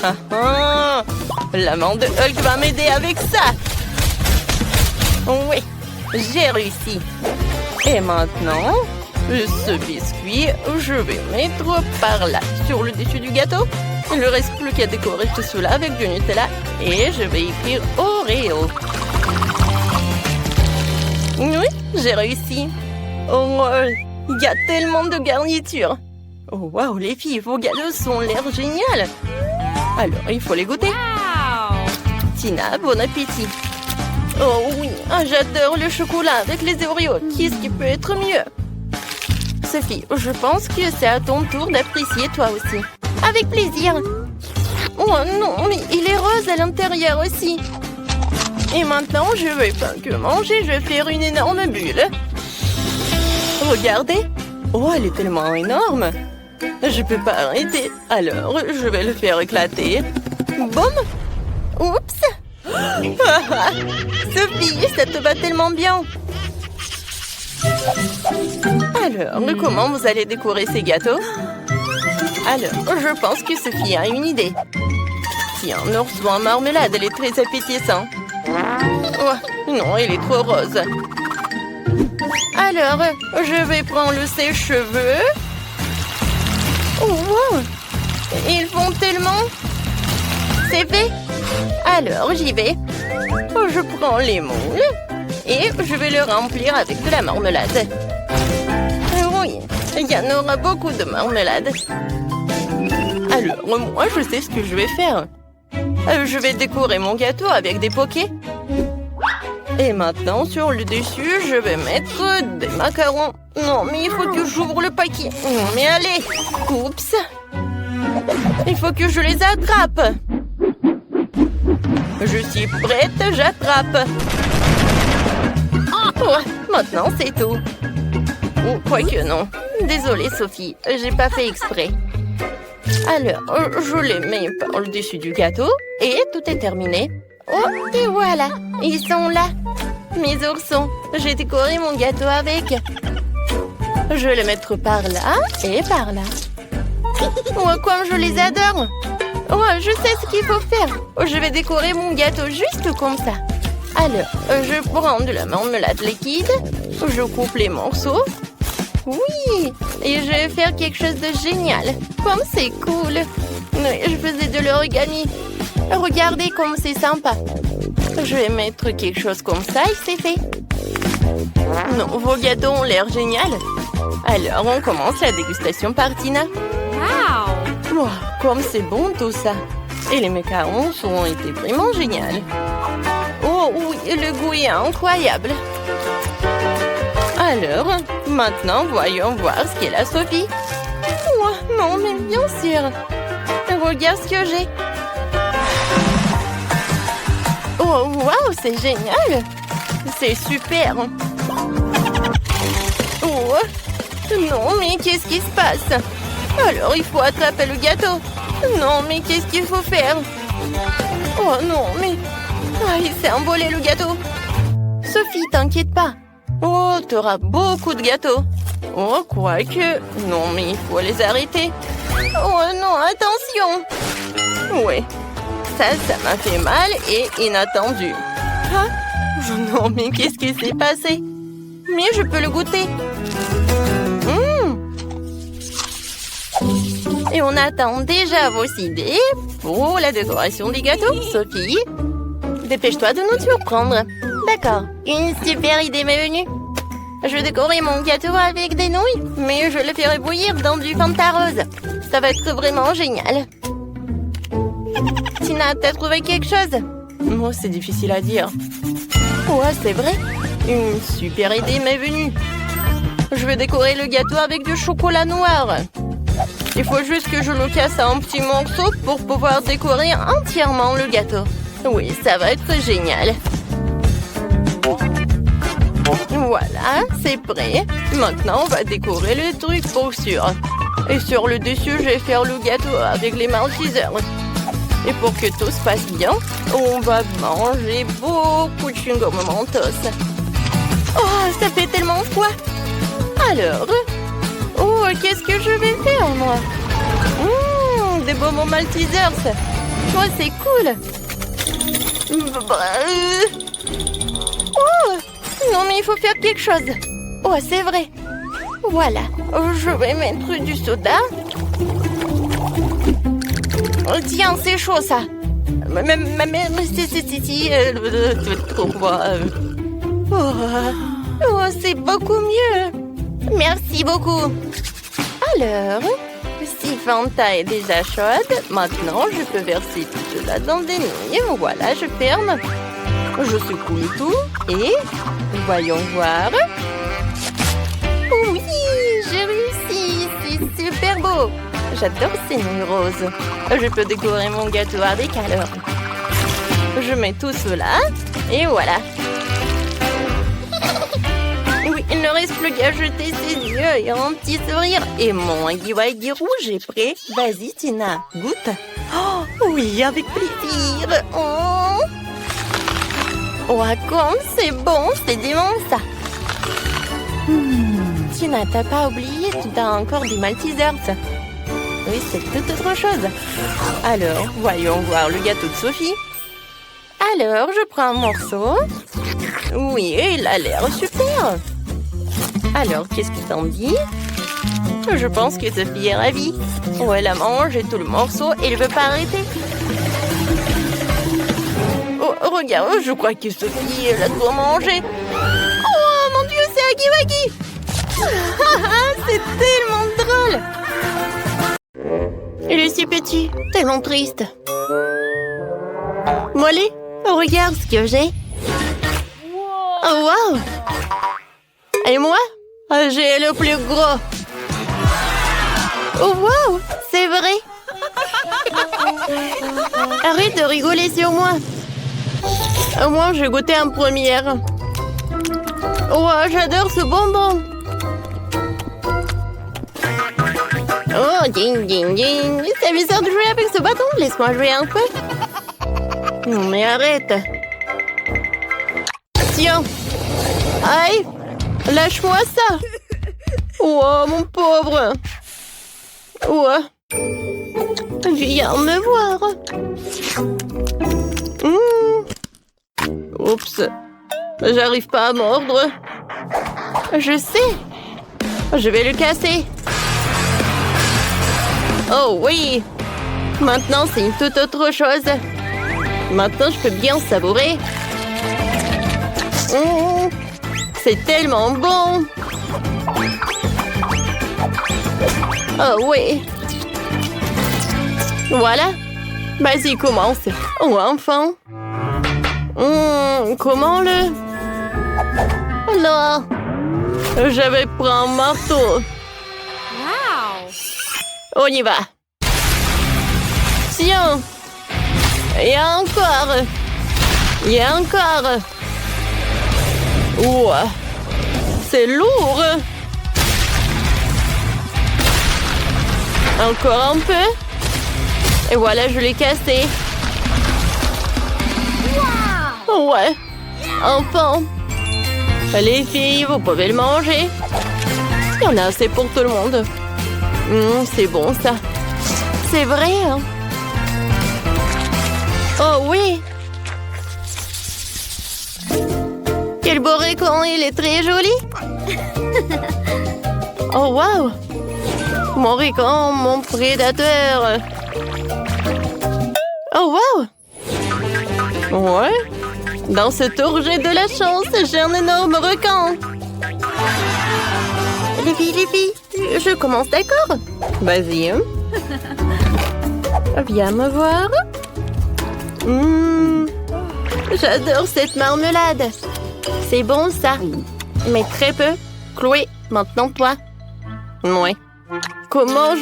[SPEAKER 2] Ah ah, l'amant de Hulk va m'aider avec ça. Oui, j'ai réussi. Et maintenant, ce biscuit, je vais mettre par là, sur le dessus du gâteau. Il ne reste plus qu'à décorer tout cela avec du Nutella. Et je vais écrire Oreo. Oui, j'ai réussi. Oh, il y a tellement de garnitures. Oh, waouh, les filles, vos gâteaux ont l'air génial. Alors, il faut les goûter. Tina, bon appétit. Oh oui, j'adore le chocolat avec les Oreos. Qu'est-ce qui peut être mieux? Sophie, je pense que c'est à ton tour d'apprécier toi aussi. Avec plaisir. Oh non, mais il est rose à l'intérieur aussi. Et maintenant, je vais pas que manger, je vais faire une énorme bulle. Regardez. Oh, elle est tellement énorme. Je peux pas arrêter. Alors, je vais le faire éclater. Boum. Oups. Sophie, ça te va tellement bien. Alors, comment vous allez décorer ces gâteaux? Alors, je pense que Sophie a une idée. Tiens, un ourson en marmelade, elle est très appétissante. Oh, non, il est trop rose. Alors, je vais prendre le sèche-cheveux. Oh, wow! Ils font tellement... C'est fait. Alors, j'y vais. Je prends les moules et je vais le remplir avec de la marmelade. Oui, il y en aura beaucoup de marmelade. Alors, moi, je sais ce que je vais faire. Je vais décorer mon gâteau avec des pokés. Et maintenant, sur le dessus, je vais mettre des macarons. Non, mais il faut que j'ouvre le paquet. Mais allez, oups. Il faut que je les attrape. Je suis prête, j'attrape. Oh, maintenant, c'est tout. Ou quoique non. Désolée, Sophie, j'ai pas fait exprès. Alors, je les mets par le dessus du gâteau et tout est terminé. Oh, et voilà, ils sont là. Mes oursons, j'ai décoré mon gâteau avec. Je vais les mettre par là et par là. Oh, comme je les adore. Oh, je sais ce qu'il faut faire. Je vais décorer mon gâteau juste comme ça. Alors, je prends de la marmelade liquide. Je coupe les morceaux. Oui, et je vais faire quelque chose de génial. Comme c'est cool. Oui, je faisais de l'origami. Regardez comme c'est sympa. Je vais mettre quelque chose comme ça et c'est fait. Non, vos gâteaux ont l'air génial. Alors, on commence la dégustation par Tina. Wow, comme c'est bon tout ça. Et les macarons ont été vraiment géniaux. Oh oui, le goût est incroyable. Alors, maintenant, voyons voir ce qu'est la Sophie. Oh, non, mais bien sûr. Regarde ce que j'ai. Oh, waouh, c'est génial. C'est super. Oh, non, mais qu'est-ce qui se passe? Alors, il faut attraper le gâteau. Non, mais qu'est-ce qu'il faut faire? Oh non, mais... Ah, il s'est envolé le gâteau. Sophie, t'inquiète pas. Oh, t'auras beaucoup de gâteaux. Oh, quoique... Non, mais il faut les arrêter. Oh non, attention. Ouais, ça m'a fait mal et inattendu. Ah, non, mais qu'est-ce qui s'est passé? Mais je peux le goûter. Et on attend déjà vos idées pour la décoration des gâteaux. Sophie, dépêche-toi de nous surprendre. D'accord, une super idée m'est venue. Je décorerai mon gâteau avec des nouilles, mais je le ferai bouillir dans du Fanta rose. Ça va être vraiment génial. Tina, t'as trouvé quelque chose? Moi, c'est difficile à dire. Ouais, c'est vrai. Une super idée m'est venue. Je vais décorer le gâteau avec du chocolat noir. Il faut juste que je le casse en petits morceaux pour pouvoir décorer entièrement le gâteau. Oui, ça va être génial. Voilà, c'est prêt. Maintenant, on va décorer le truc pour sûr. Et sur le dessus, je vais faire le gâteau avec les maltesers. Et pour que tout se passe bien, on va manger beaucoup de chewing-gum Mentos. Oh, ça fait tellement froid. Alors, oh, qu'est-ce que je vais faire, moi? Des bonbons maltesers. Oh, c'est cool. Oh, non, mais il faut faire quelque chose. Oh, c'est vrai. Voilà, je vais mettre du soda. Oh, tiens, c'est chaud, ça. Mais c'est beaucoup mieux. Merci beaucoup. Alors, Si Fanta est déjà chaude, maintenant je peux verser tout cela dans des nouilles. Voilà, je ferme. Je secoue le tout et voyons voir. Oui, j'ai réussi. C'est super beau. J'adore ces nouilles roses. Je peux décorer mon gâteau avec alors. Je mets tout cela et voilà. Oui, il ne reste plus qu'à jeter ses yeux et un petit sourire. Et mon Huggy rouge est prêt. Vas-y, Tina, goûte. Oh, oui, avec plaisir. Oh, comme c'est bon, c'est dément ça. Tina, t'as pas oublié, tu as encore des Maltesers. Oui, c'est toute autre chose. Alors, voyons voir le gâteau de Sophie. Alors, je prends un morceau. Oui, il a l'air super. Alors, qu'est-ce que t'en dis? Je pense que Sophie est ravie. Oh, elle a mangé tout le morceau et elle veut pas arrêter. Oh, regarde, je crois que Sophie, elle a tout mangé. Oh, mon Dieu, c'est Huggy Wuggy. C'est tellement drôle. Il est si petit, tellement triste. Molly, regarde ce que j'ai. Oh, wow! Et moi, j'ai le plus gros. Oh, wow! C'est vrai. Arrête de rigoler sur moi. Au moins, j'ai goûté en première. Oh, j'adore ce bonbon. Oh, ding, ding, ding. C'est bizarre de jouer avec ce bâton. Laisse-moi jouer un peu. Non, mais arrête. Tiens. Aïe. Lâche-moi ça. Oh, mon pauvre. Oh. Viens me voir. Oups. J'arrive pas à mordre. Je sais. Je vais le casser. Oh oui. Maintenant, c'est une toute autre chose. Maintenant, je peux bien savourer. C'est tellement bon. Oh oui. Voilà. Vas-y, commence. Oh, enfin. Comment le... Non. Je vais prendre un marteau.
[SPEAKER 1] Wow!
[SPEAKER 2] On y va. Tiens. Et encore. Et encore. Ouah. C'est lourd. Encore un peu. Et voilà, je l'ai cassé. Wow. Ouais. Enfin. Les filles, vous pouvez le manger. Il y en a assez pour tout le monde. C'est bon, ça. C'est vrai, hein? Oh, oui. Quel beau récon, il est très joli. Oh, wow. Mon récon, mon prédateur. Oh, wow. Ouais. Dans ce tour, j'ai de la chance. J'ai un énorme requin. Les filles, je commence, d'accord? Vas-y. Viens me voir. J'adore cette marmelade. C'est bon, ça. Mais très peu. Chloé, maintenant toi. Ouais. Comment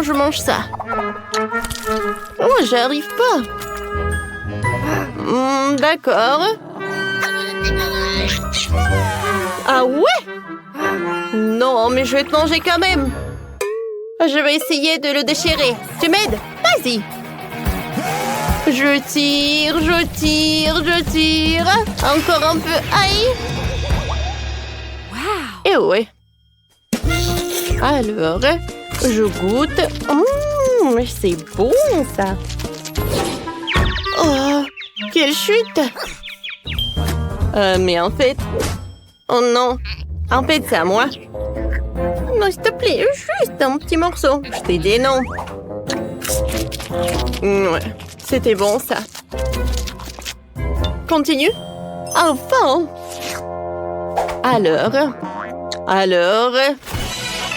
[SPEAKER 2] je mange ça? Oh, j'arrive pas. D'accord. Ah ouais? Non, mais je vais te manger quand même. Je vais essayer de le déchirer. Tu m'aides? Vas-y. Je tire. Encore un peu. Aïe.
[SPEAKER 1] Wow!
[SPEAKER 2] Et ouais. Alors, je goûte. C'est bon, ça. Oh, quelle chute. Mais en fait... Oh non. En fait, c'est à moi. Non, s'il te plaît, juste un petit morceau. Je t'ai dit non. Ouais, c'était bon, ça. Continue. Enfin. Alors.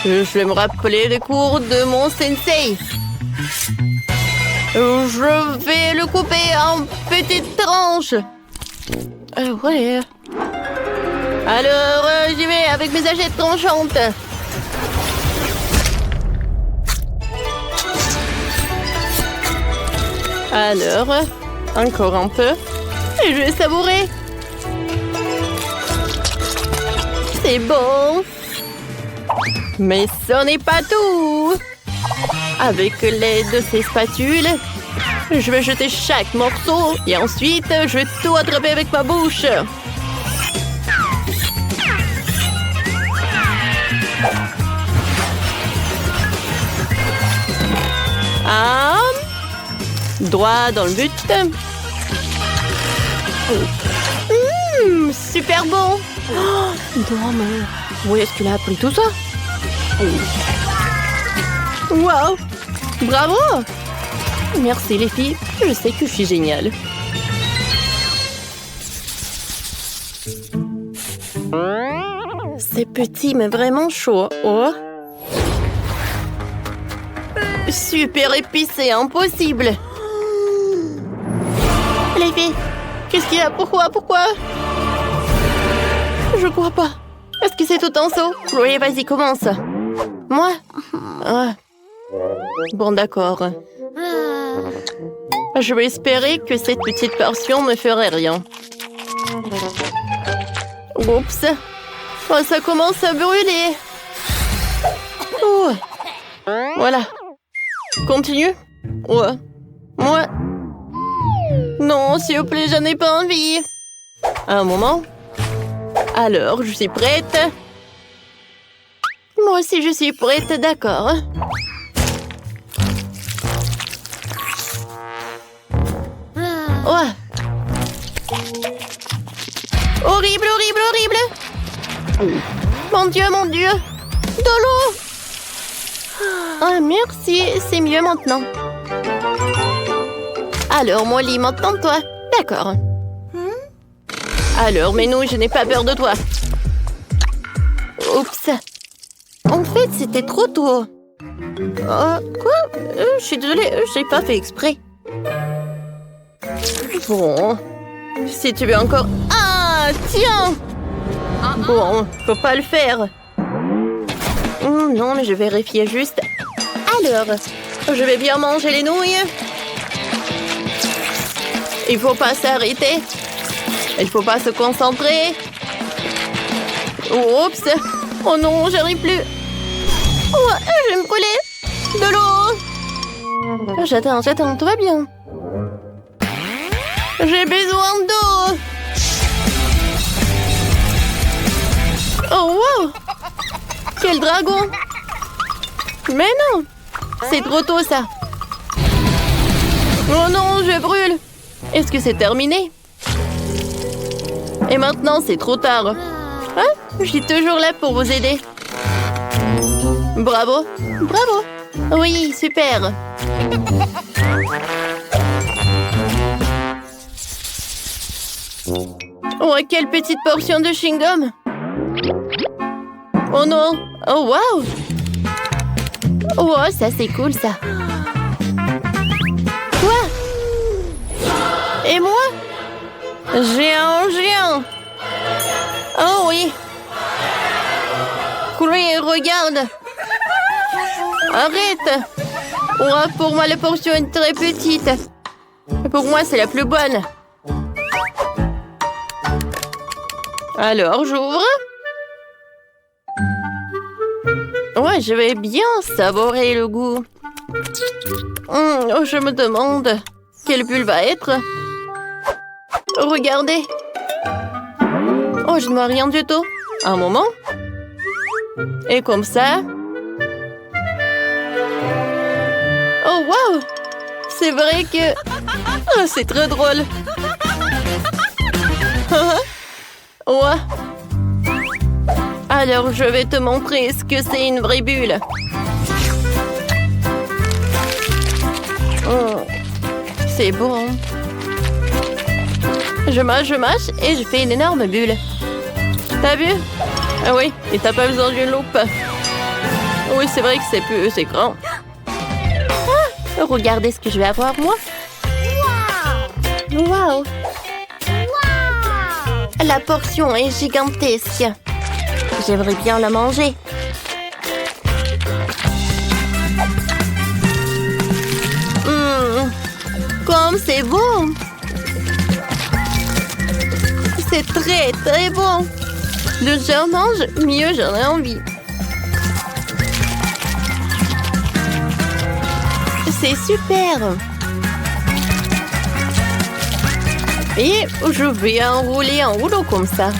[SPEAKER 2] Je vais me rappeler les cours de mon sensei. Je vais le couper en petites tranches. Ouais. Alors, j'y vais avec mes achettes tranchantes. Alors, encore un peu. Et je vais savourer. C'est bon. Mais ce n'est pas tout. Avec l'aide de ces spatules, je vais jeter chaque morceau et ensuite, je vais tout attraper avec ma bouche. Ah, droit dans le but. Super bon. Oh, non, mais où est-ce qu'il a appris tout ça? Wow! Bravo! Merci les filles, je sais que je suis géniale. C'est petit mais vraiment chaud. Oh! Super épicé, impossible! Les filles, qu'est-ce qu'il y a? Pourquoi? Je crois pas. Est-ce que c'est tout en saut? Chloé, vas-y, commence. Moi? Ah. Bon, d'accord. Je vais espérer que cette petite portion ne ferait rien. Oups. Oh, ça commence à brûler. Oh. Voilà. Continue. Ouais. Moi. Non, s'il vous plaît, j'en ai pas envie. Un moment. Alors, je suis prête. Moi aussi, je suis prête, d'accord. Ouais. Horrible, horrible, horrible. Mon Dieu, de l'eau. Ah, merci, c'est mieux maintenant. Alors, Molly, maintenant toi. D'accord. Alors, mais non, je n'ai pas peur de toi. Oups. En fait, c'était trop tôt. Quoi? Je suis désolée, je n'ai pas fait exprès. Bon. Si tu veux encore... Ah, tiens! Bon, faut pas le faire. Non, mais je vérifiais juste. Alors, je vais bien manger les nouilles. Il faut pas s'arrêter. Il faut pas se concentrer. Oups. Oh non, j'arrive plus. Oh, je vais me brûler. De l'eau. J'attends, tout va bien. J'ai besoin d'eau. Oh, wow. Quel dragon. Mais non. C'est trop tôt, ça. Oh non, je brûle. Est-ce que c'est terminé? Et maintenant, c'est trop tard. Hein? Je suis toujours là pour vous aider. Bravo. Bravo. Oui, super. Oh, quelle petite portion de chewing-gum. Oh non. Oh, wow. Oh, ça, c'est cool, ça. Quoi? Et moi? Géant. Oh oui. Chloé, regarde. Arrête. Oh, pour moi, la portion est très petite. Pour moi, c'est la plus bonne. Alors, j'ouvre. Ouais, je vais bien savourer le goût. Oh, je me demande quelle bulle va être. Regardez. Oh, je ne vois rien du tout. Un moment. Et comme ça. Oh, wow. C'est vrai que... Oh, c'est très drôle. Ouais. Alors, je vais te montrer ce que c'est une vraie bulle. Oh, c'est bon. Je mâche et je fais une énorme bulle. T'as vu? Ah oui, et t'as pas besoin d'une loupe. Oui, c'est vrai que c'est grand.
[SPEAKER 1] Ah, regardez ce que je vais avoir, moi. Wow! La portion est gigantesque. J'aimerais bien la manger. Comme c'est bon! C'est très, très bon. Plus j'en mange, mieux j'en ai envie. C'est super. Et je vais enrouler en rouleau comme ça.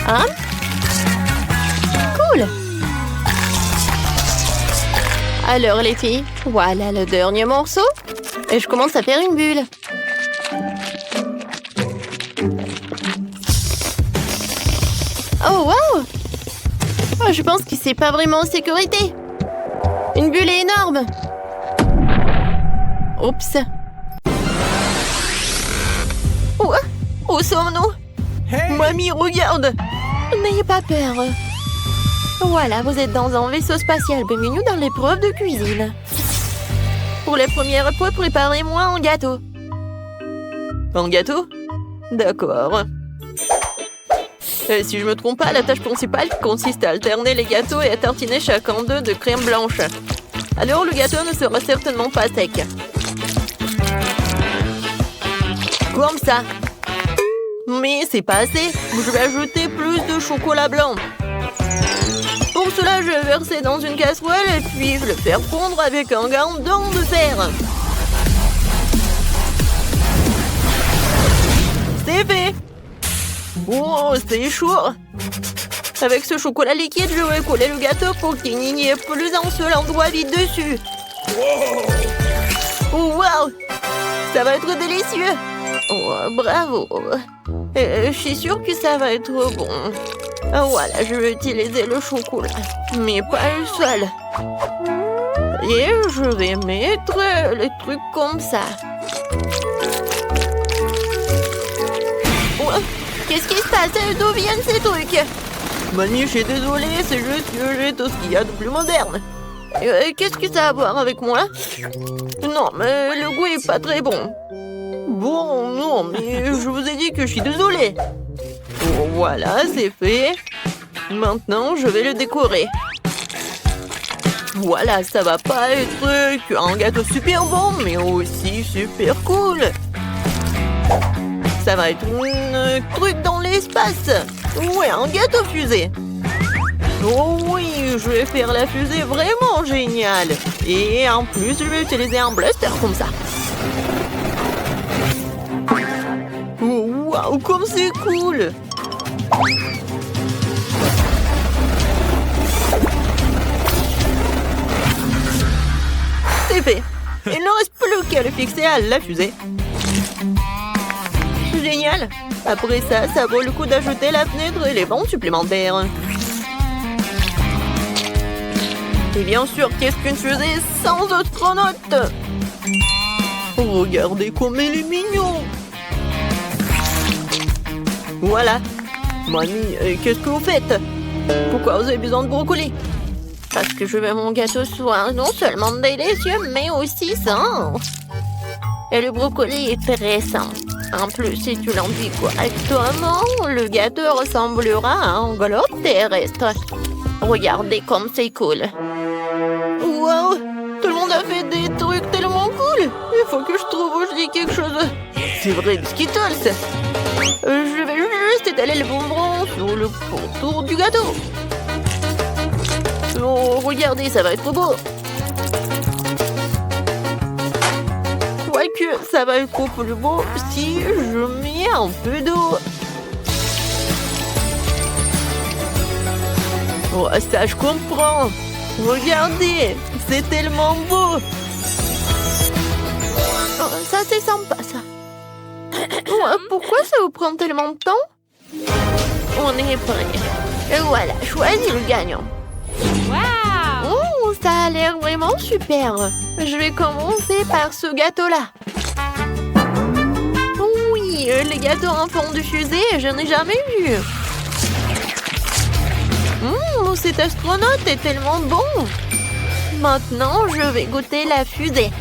[SPEAKER 1] Hein? Cool. Alors les filles, voilà le dernier morceau. Et je commence à faire une bulle. Oh wow! Je pense que c'est pas vraiment en sécurité. Une bulle est énorme. Oups. Où sommes-nous?
[SPEAKER 2] Hey! Mamie, regarde!
[SPEAKER 1] N'ayez pas peur. Voilà, vous êtes dans un vaisseau spatial. Bienvenue dans l'épreuve de cuisine. Pour les premières épreuves, préparez-moi un gâteau.
[SPEAKER 2] Un gâteau? D'accord. Si je me trompe pas, la tâche principale consiste à alterner les gâteaux et à tartiner chacun d'eux de crème blanche. Alors le gâteau ne sera certainement pas sec. Comme ça. Mais c'est pas assez. Je vais ajouter plus de chocolat blanc. Pour cela, je vais verser dans une casserole et puis le faire fondre avec un gandon de fer. C'est fait. Oh, c'est chaud. Avec ce chocolat liquide, je vais coller le gâteau pour qu'il n'y ait plus un seul endroit vide dessus. Oh, wow! Ça va être délicieux. Oh, bravo. Je suis sûre que ça va être bon. Voilà, je vais utiliser le chocolat, mais pas le seul. Et je vais mettre les trucs comme ça.
[SPEAKER 1] Oh, qu'est-ce qui se passe? D'où viennent ces trucs?
[SPEAKER 2] Mamie, je suis désolée, c'est juste que j'ai tout ce qu'il y a de plus moderne.
[SPEAKER 1] Qu'est-ce que ça a à voir avec moi?
[SPEAKER 2] Non, mais le goût est pas très bon. Bon, non, mais je vous ai dit que je suis désolée. Oh, voilà, c'est fait. Maintenant, je vais le décorer. Voilà, ça va pas être un gâteau super bon, mais aussi super cool. Ça va être un truc dans l'espace. Ouais, un gâteau fusée. Oh oui, je vais faire la fusée vraiment géniale. Et en plus, je vais utiliser un blaster comme ça. Oh, waouh, comme c'est cool! C'est fait. Il ne reste plus qu'à le fixer à la fusée. Génial. Après ça, ça vaut le coup d'ajouter la fenêtre et les bancs supplémentaires. Et bien sûr, qu'est-ce qu'une fusée sans astronaute? Regardez comme il est mignon. Voilà. Mamie, qu'est-ce que vous faites? Pourquoi vous avez besoin de brocoli?
[SPEAKER 1] Parce que je veux que mon gâteau soit non seulement délicieux, mais aussi sain. Et le brocoli est très sain. En plus, si tu l'enduis correctement, le gâteau ressemblera à un globe terrestre. Regardez comme c'est cool.
[SPEAKER 2] Wow! Tout le monde a fait des trucs tellement cool! Il faut que je trouve où je dis quelque chose. C'est vrai, des Skittles! Je vais juste étaler le bonbon sur le pourtour du gâteau. Oh, regardez, ça va être beau! Quoique, ça va être plus beau si je mets un peu d'eau. Oh, ça, je comprends! Regardez, c'est tellement beau!
[SPEAKER 1] Oh, ça, c'est sympa, ça. Pourquoi ça vous prend tellement de temps? On est prêt. Et voilà, choisis le gagnant.
[SPEAKER 3] Wow!
[SPEAKER 1] Oh, ça a l'air vraiment super. Je vais commencer par ce gâteau-là. Oui, les gâteaux en forme de fusée, je n'ai jamais vu. Cet astronaute est tellement bon. Maintenant, je vais goûter la fusée.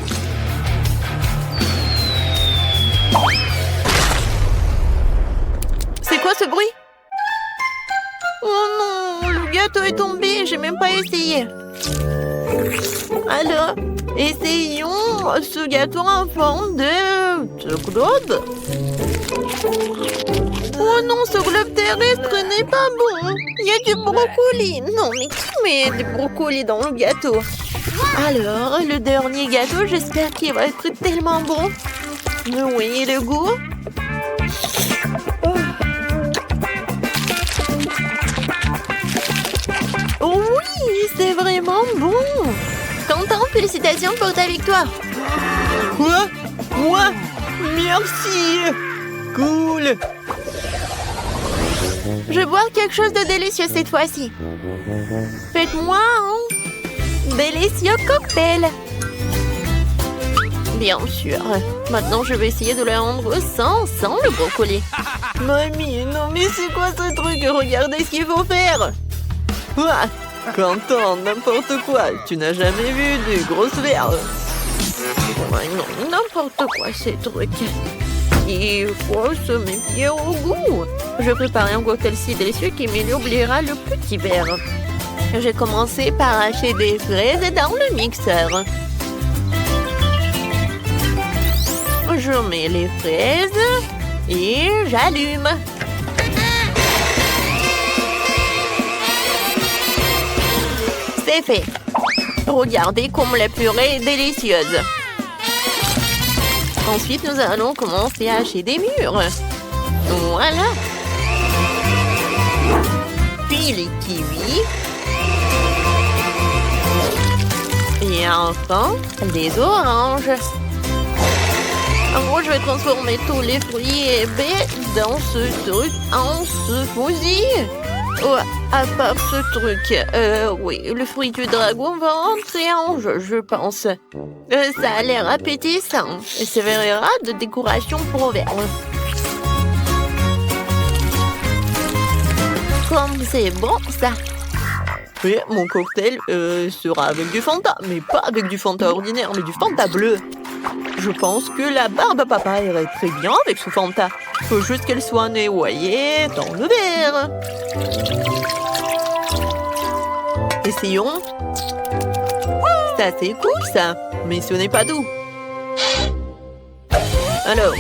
[SPEAKER 1] C'est quoi ce bruit? Oh non, le gâteau est tombé, j'ai même pas essayé. Alors, essayons ce gâteau en forme de globe. Oh non, ce globe terrestre n'est pas bon. Il y a du brocoli. Non, mais qui met du brocoli dans le gâteau? Alors, le dernier gâteau, j'espère qu'il va être tellement bon. Oui, le goût. Oh oui, c'est vraiment bon. Quentin, félicitations pour ta victoire.
[SPEAKER 2] Quoi? Moi? Merci! Cool!
[SPEAKER 1] Je vais boire quelque chose de délicieux cette fois-ci. Faites-moi un délicieux cocktail. Bien sûr. Maintenant, je vais essayer de le rendre sans le brocoli. Mamie, non mais c'est quoi ce truc? Regardez ce qu'il faut faire.
[SPEAKER 2] Quoi? Quentin, n'importe quoi. Tu n'as jamais vu de grosses verres.
[SPEAKER 1] Ouais, non, n'importe quoi ces trucs. Il faut se méfier au goût. Je préparais un cocktail si délicieux qui m'oubliera le petit verre. J'ai commencé par hacher des fraises dans le mixeur. Je mets les fraises et j'allume. C'est fait. Regardez comme la purée est délicieuse. Ensuite, nous allons commencer à hacher des mûres. Voilà. Puis les kiwis. Et enfin, les oranges. En gros, je vais transformer tous les fruits et baies dans ce truc en smoothie. Oh, à part ce truc, oui, le fruit du dragon va entrer en jeu, je pense. Ça a l'air appétissant et servira de décoration pour verre. Comme c'est bon, ça.
[SPEAKER 2] Oui, mon cocktail sera avec du Fanta, mais pas avec du Fanta ordinaire, mais du Fanta bleu. Je pense que la barbe à papa irait très bien avec ce Fanta. Faut juste qu'elle soit noyée dans le verre. Essayons. Ça, c'est cool, ça. Mais ce n'est pas doux. Alors,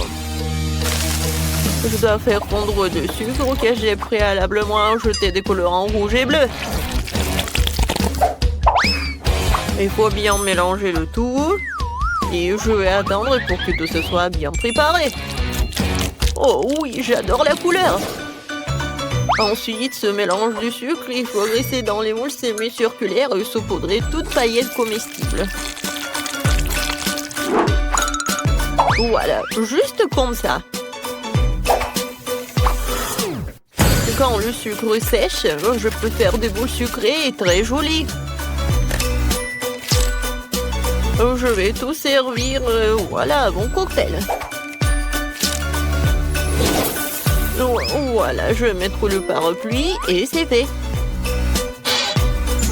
[SPEAKER 2] je dois faire fondre du sucre que j'ai préalablement ajouté des colorants rouge et bleu. Il faut bien mélanger le tout. Et je vais attendre pour que tout ce soit bien préparé. Oh oui, j'adore la couleur. Ensuite, ce mélange du sucre, il faut glisser dans les moules semi-circulaires et saupoudrer toute paillette comestible. Voilà, juste comme ça. Quand le sucre sèche, je peux faire des boules sucrées et très jolies. Je vais tout servir, voilà, mon cocktail. Voilà, je vais mettre le parapluie et c'est fait.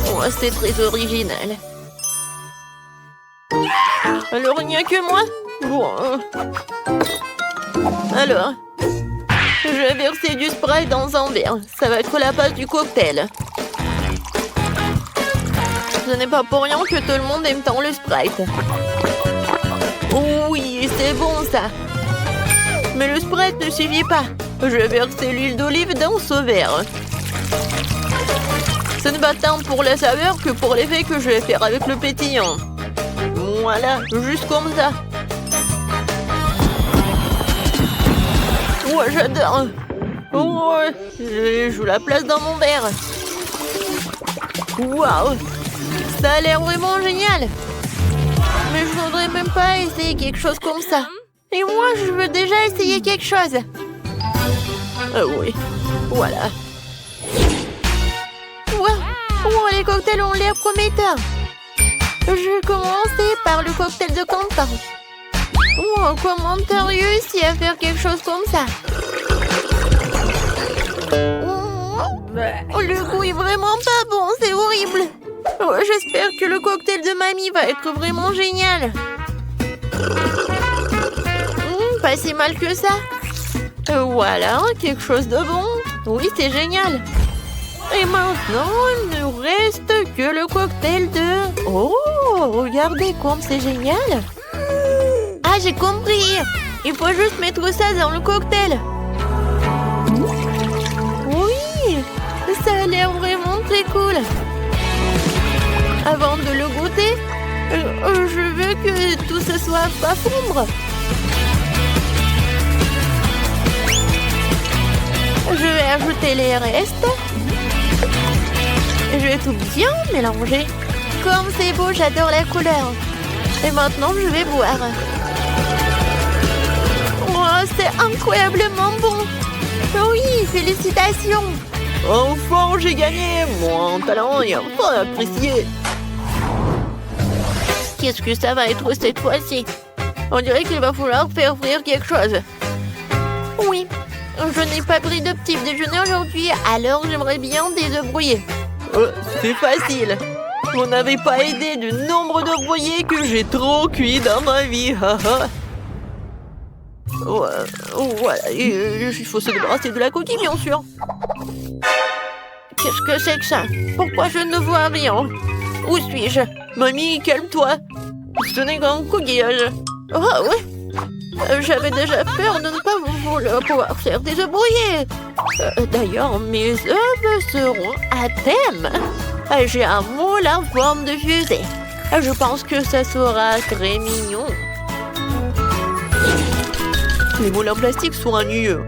[SPEAKER 2] Oh, c'est très original. Alors, il n'y a que moi? Bon. Alors, je vais verser du Sprite dans un verre. Ça va être la base du cocktail. Ce n'est pas pour rien que tout le monde aime tant le Sprite. Oui, c'est bon ça. Mais le Sprite ne suffit pas. Je vais verser l'huile d'olive dans ce verre. Ce n'est pas tant pour la saveur que pour l'effet que je vais faire avec le pétillant. Voilà, juste comme ça. Ouais, j'adore. Oh, je joue la place dans mon verre. Waouh, ça a l'air vraiment génial. Mais je voudrais même pas essayer quelque chose comme ça. Et moi, je veux déjà essayer quelque chose. Oui, voilà. Wow. Oh, les cocktails ont l'air prometteurs. Je vais commencer par le cocktail de Quentin. Oh, comment t'as réussi à faire quelque chose comme ça? Oh,
[SPEAKER 1] Oh, le goût est vraiment pas bon, c'est horrible. Oh, j'espère que le cocktail de mamie va être vraiment génial. Pas si mal que ça. Voilà, quelque chose de bon. Oui, c'est génial. Et maintenant, il ne reste que le cocktail de... Oh, regardez comme c'est génial. Ah, j'ai compris. Il faut juste mettre ça dans le cocktail. Oui, ça a l'air vraiment très cool. Avant de le goûter, je veux que tout ce soit pas fondre. Je vais ajouter les restes. Je vais tout bien mélanger. Comme c'est beau, j'adore la couleur. Et maintenant, je vais boire. Oh, c'est incroyablement bon. Oui, félicitations.
[SPEAKER 2] Enfin, j'ai gagné. Mon talent est enfin apprécié.
[SPEAKER 1] Qu'est-ce que ça va être cette fois-ci? On dirait qu'il va falloir faire frire quelque chose. Oui, je n'ai pas pris de petit déjeuner aujourd'hui, alors j'aimerais bien des œufs brouillés.
[SPEAKER 2] C'est facile. Vous n'avez pas idée du nombre de brouillés que j'ai trop cuit dans ma vie. Voilà, il faut se débarrasser de la coquille, bien sûr.
[SPEAKER 1] Qu'est-ce que c'est que ça? Pourquoi je ne vois rien? Où suis-je?
[SPEAKER 2] Mamie, calme-toi. Ce n'est qu'un coquillage.
[SPEAKER 1] Oh, oui. J'avais déjà peur de ne pas pouvoir faire des œufs brouillés. D'ailleurs, mes œufs seront à thème. J'ai un moule en forme de fusée. Je pense que ça sera très mignon.
[SPEAKER 2] Les moules en plastique sont ennuyeux.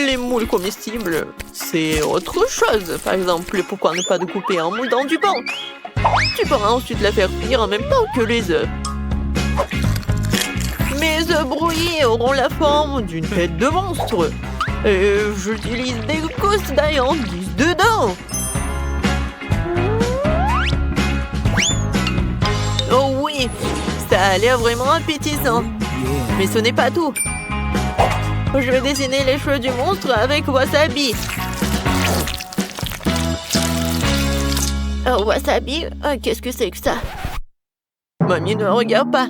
[SPEAKER 2] Les moules comestibles, c'est autre chose. Par exemple, pourquoi ne pas découper un moule dans du pain? Tu pourras ensuite la faire cuire en même temps que les œufs. Mes œufs brouillés auront la forme d'une tête de monstre. Et j'utilise des gousses d'ayandises dedans. Oh oui, ça a l'air vraiment appétissant. Mais ce n'est pas tout. Je vais dessiner les cheveux du monstre avec wasabi.
[SPEAKER 1] Wasabi, qu'est-ce que c'est que ça?
[SPEAKER 2] Mamie, ne regarde pas.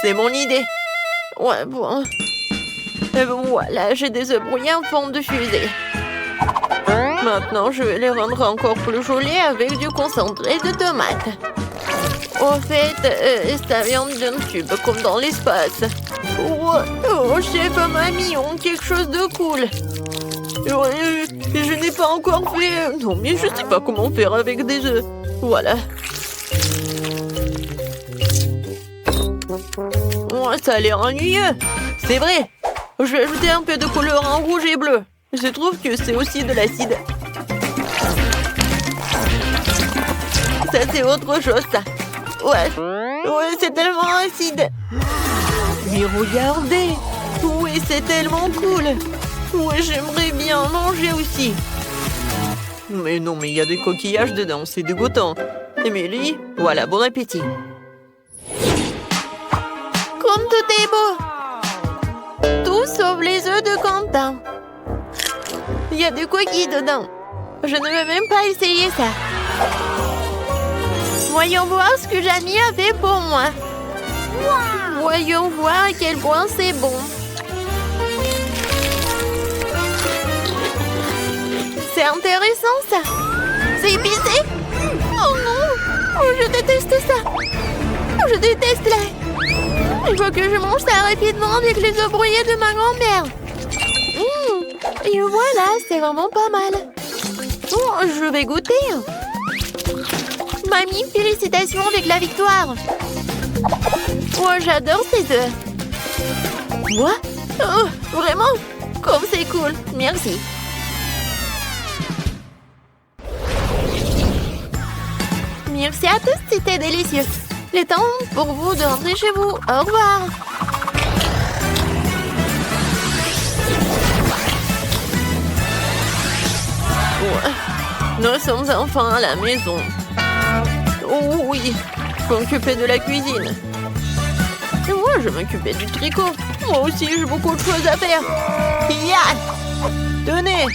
[SPEAKER 2] C'est mon idée.
[SPEAKER 1] Ouais, bon. Voilà, j'ai des œufs brouillés en forme de fusée. Maintenant, je vais les rendre encore plus jolis avec du concentré de tomate. Au fait, ça vient d'un tube, comme dans l'espace. Oh, chef, mamie, on quelque chose de cool.
[SPEAKER 2] Je n'ai pas encore fait... Non, mais je sais pas comment faire avec des œufs. Voilà. Oh, ça a l'air ennuyeux. C'est vrai. Je vais ajouter un peu de couleur en rouge et bleu. Je trouve que c'est aussi de l'acide. Ça, c'est autre chose, ça. Ouais, c'est tellement acide. Mais regardez. Oui, c'est tellement cool. Ouais, j'aimerais bien manger aussi. Mais non, mais il y a des coquillages dedans, c'est dégoûtant. Émilie, voilà, bon appétit.
[SPEAKER 1] Comme tout est beau. Tout sauf les œufs de Quentin. Il y a des coquilles dedans. Je ne vais même pas essayer ça. Voyons voir ce que Jamie a fait pour moi. Voyons voir à quel point c'est bon. C'est intéressant ça. C'est épicé. Oh non. Oh, je déteste ça. Je déteste la... Il faut que je mange ça rapidement avec les œufs brouillés de ma grand-mère. Et voilà, c'est vraiment pas mal. Oh, je vais goûter. Mamie, félicitations avec la victoire. Oh, j'adore ces œufs. Moi? Oh, vraiment? Comme c'est cool. Merci. Merci à tous, c'était délicieux. Il est temps pour vous de rentrer chez vous. Au revoir.
[SPEAKER 2] Ouais. Nous sommes enfin à la maison. Oh oui, je peux m'occuper de la cuisine. Et moi, je m'occupais du tricot. Moi aussi, j'ai beaucoup de choses à faire. Yann! Tenez,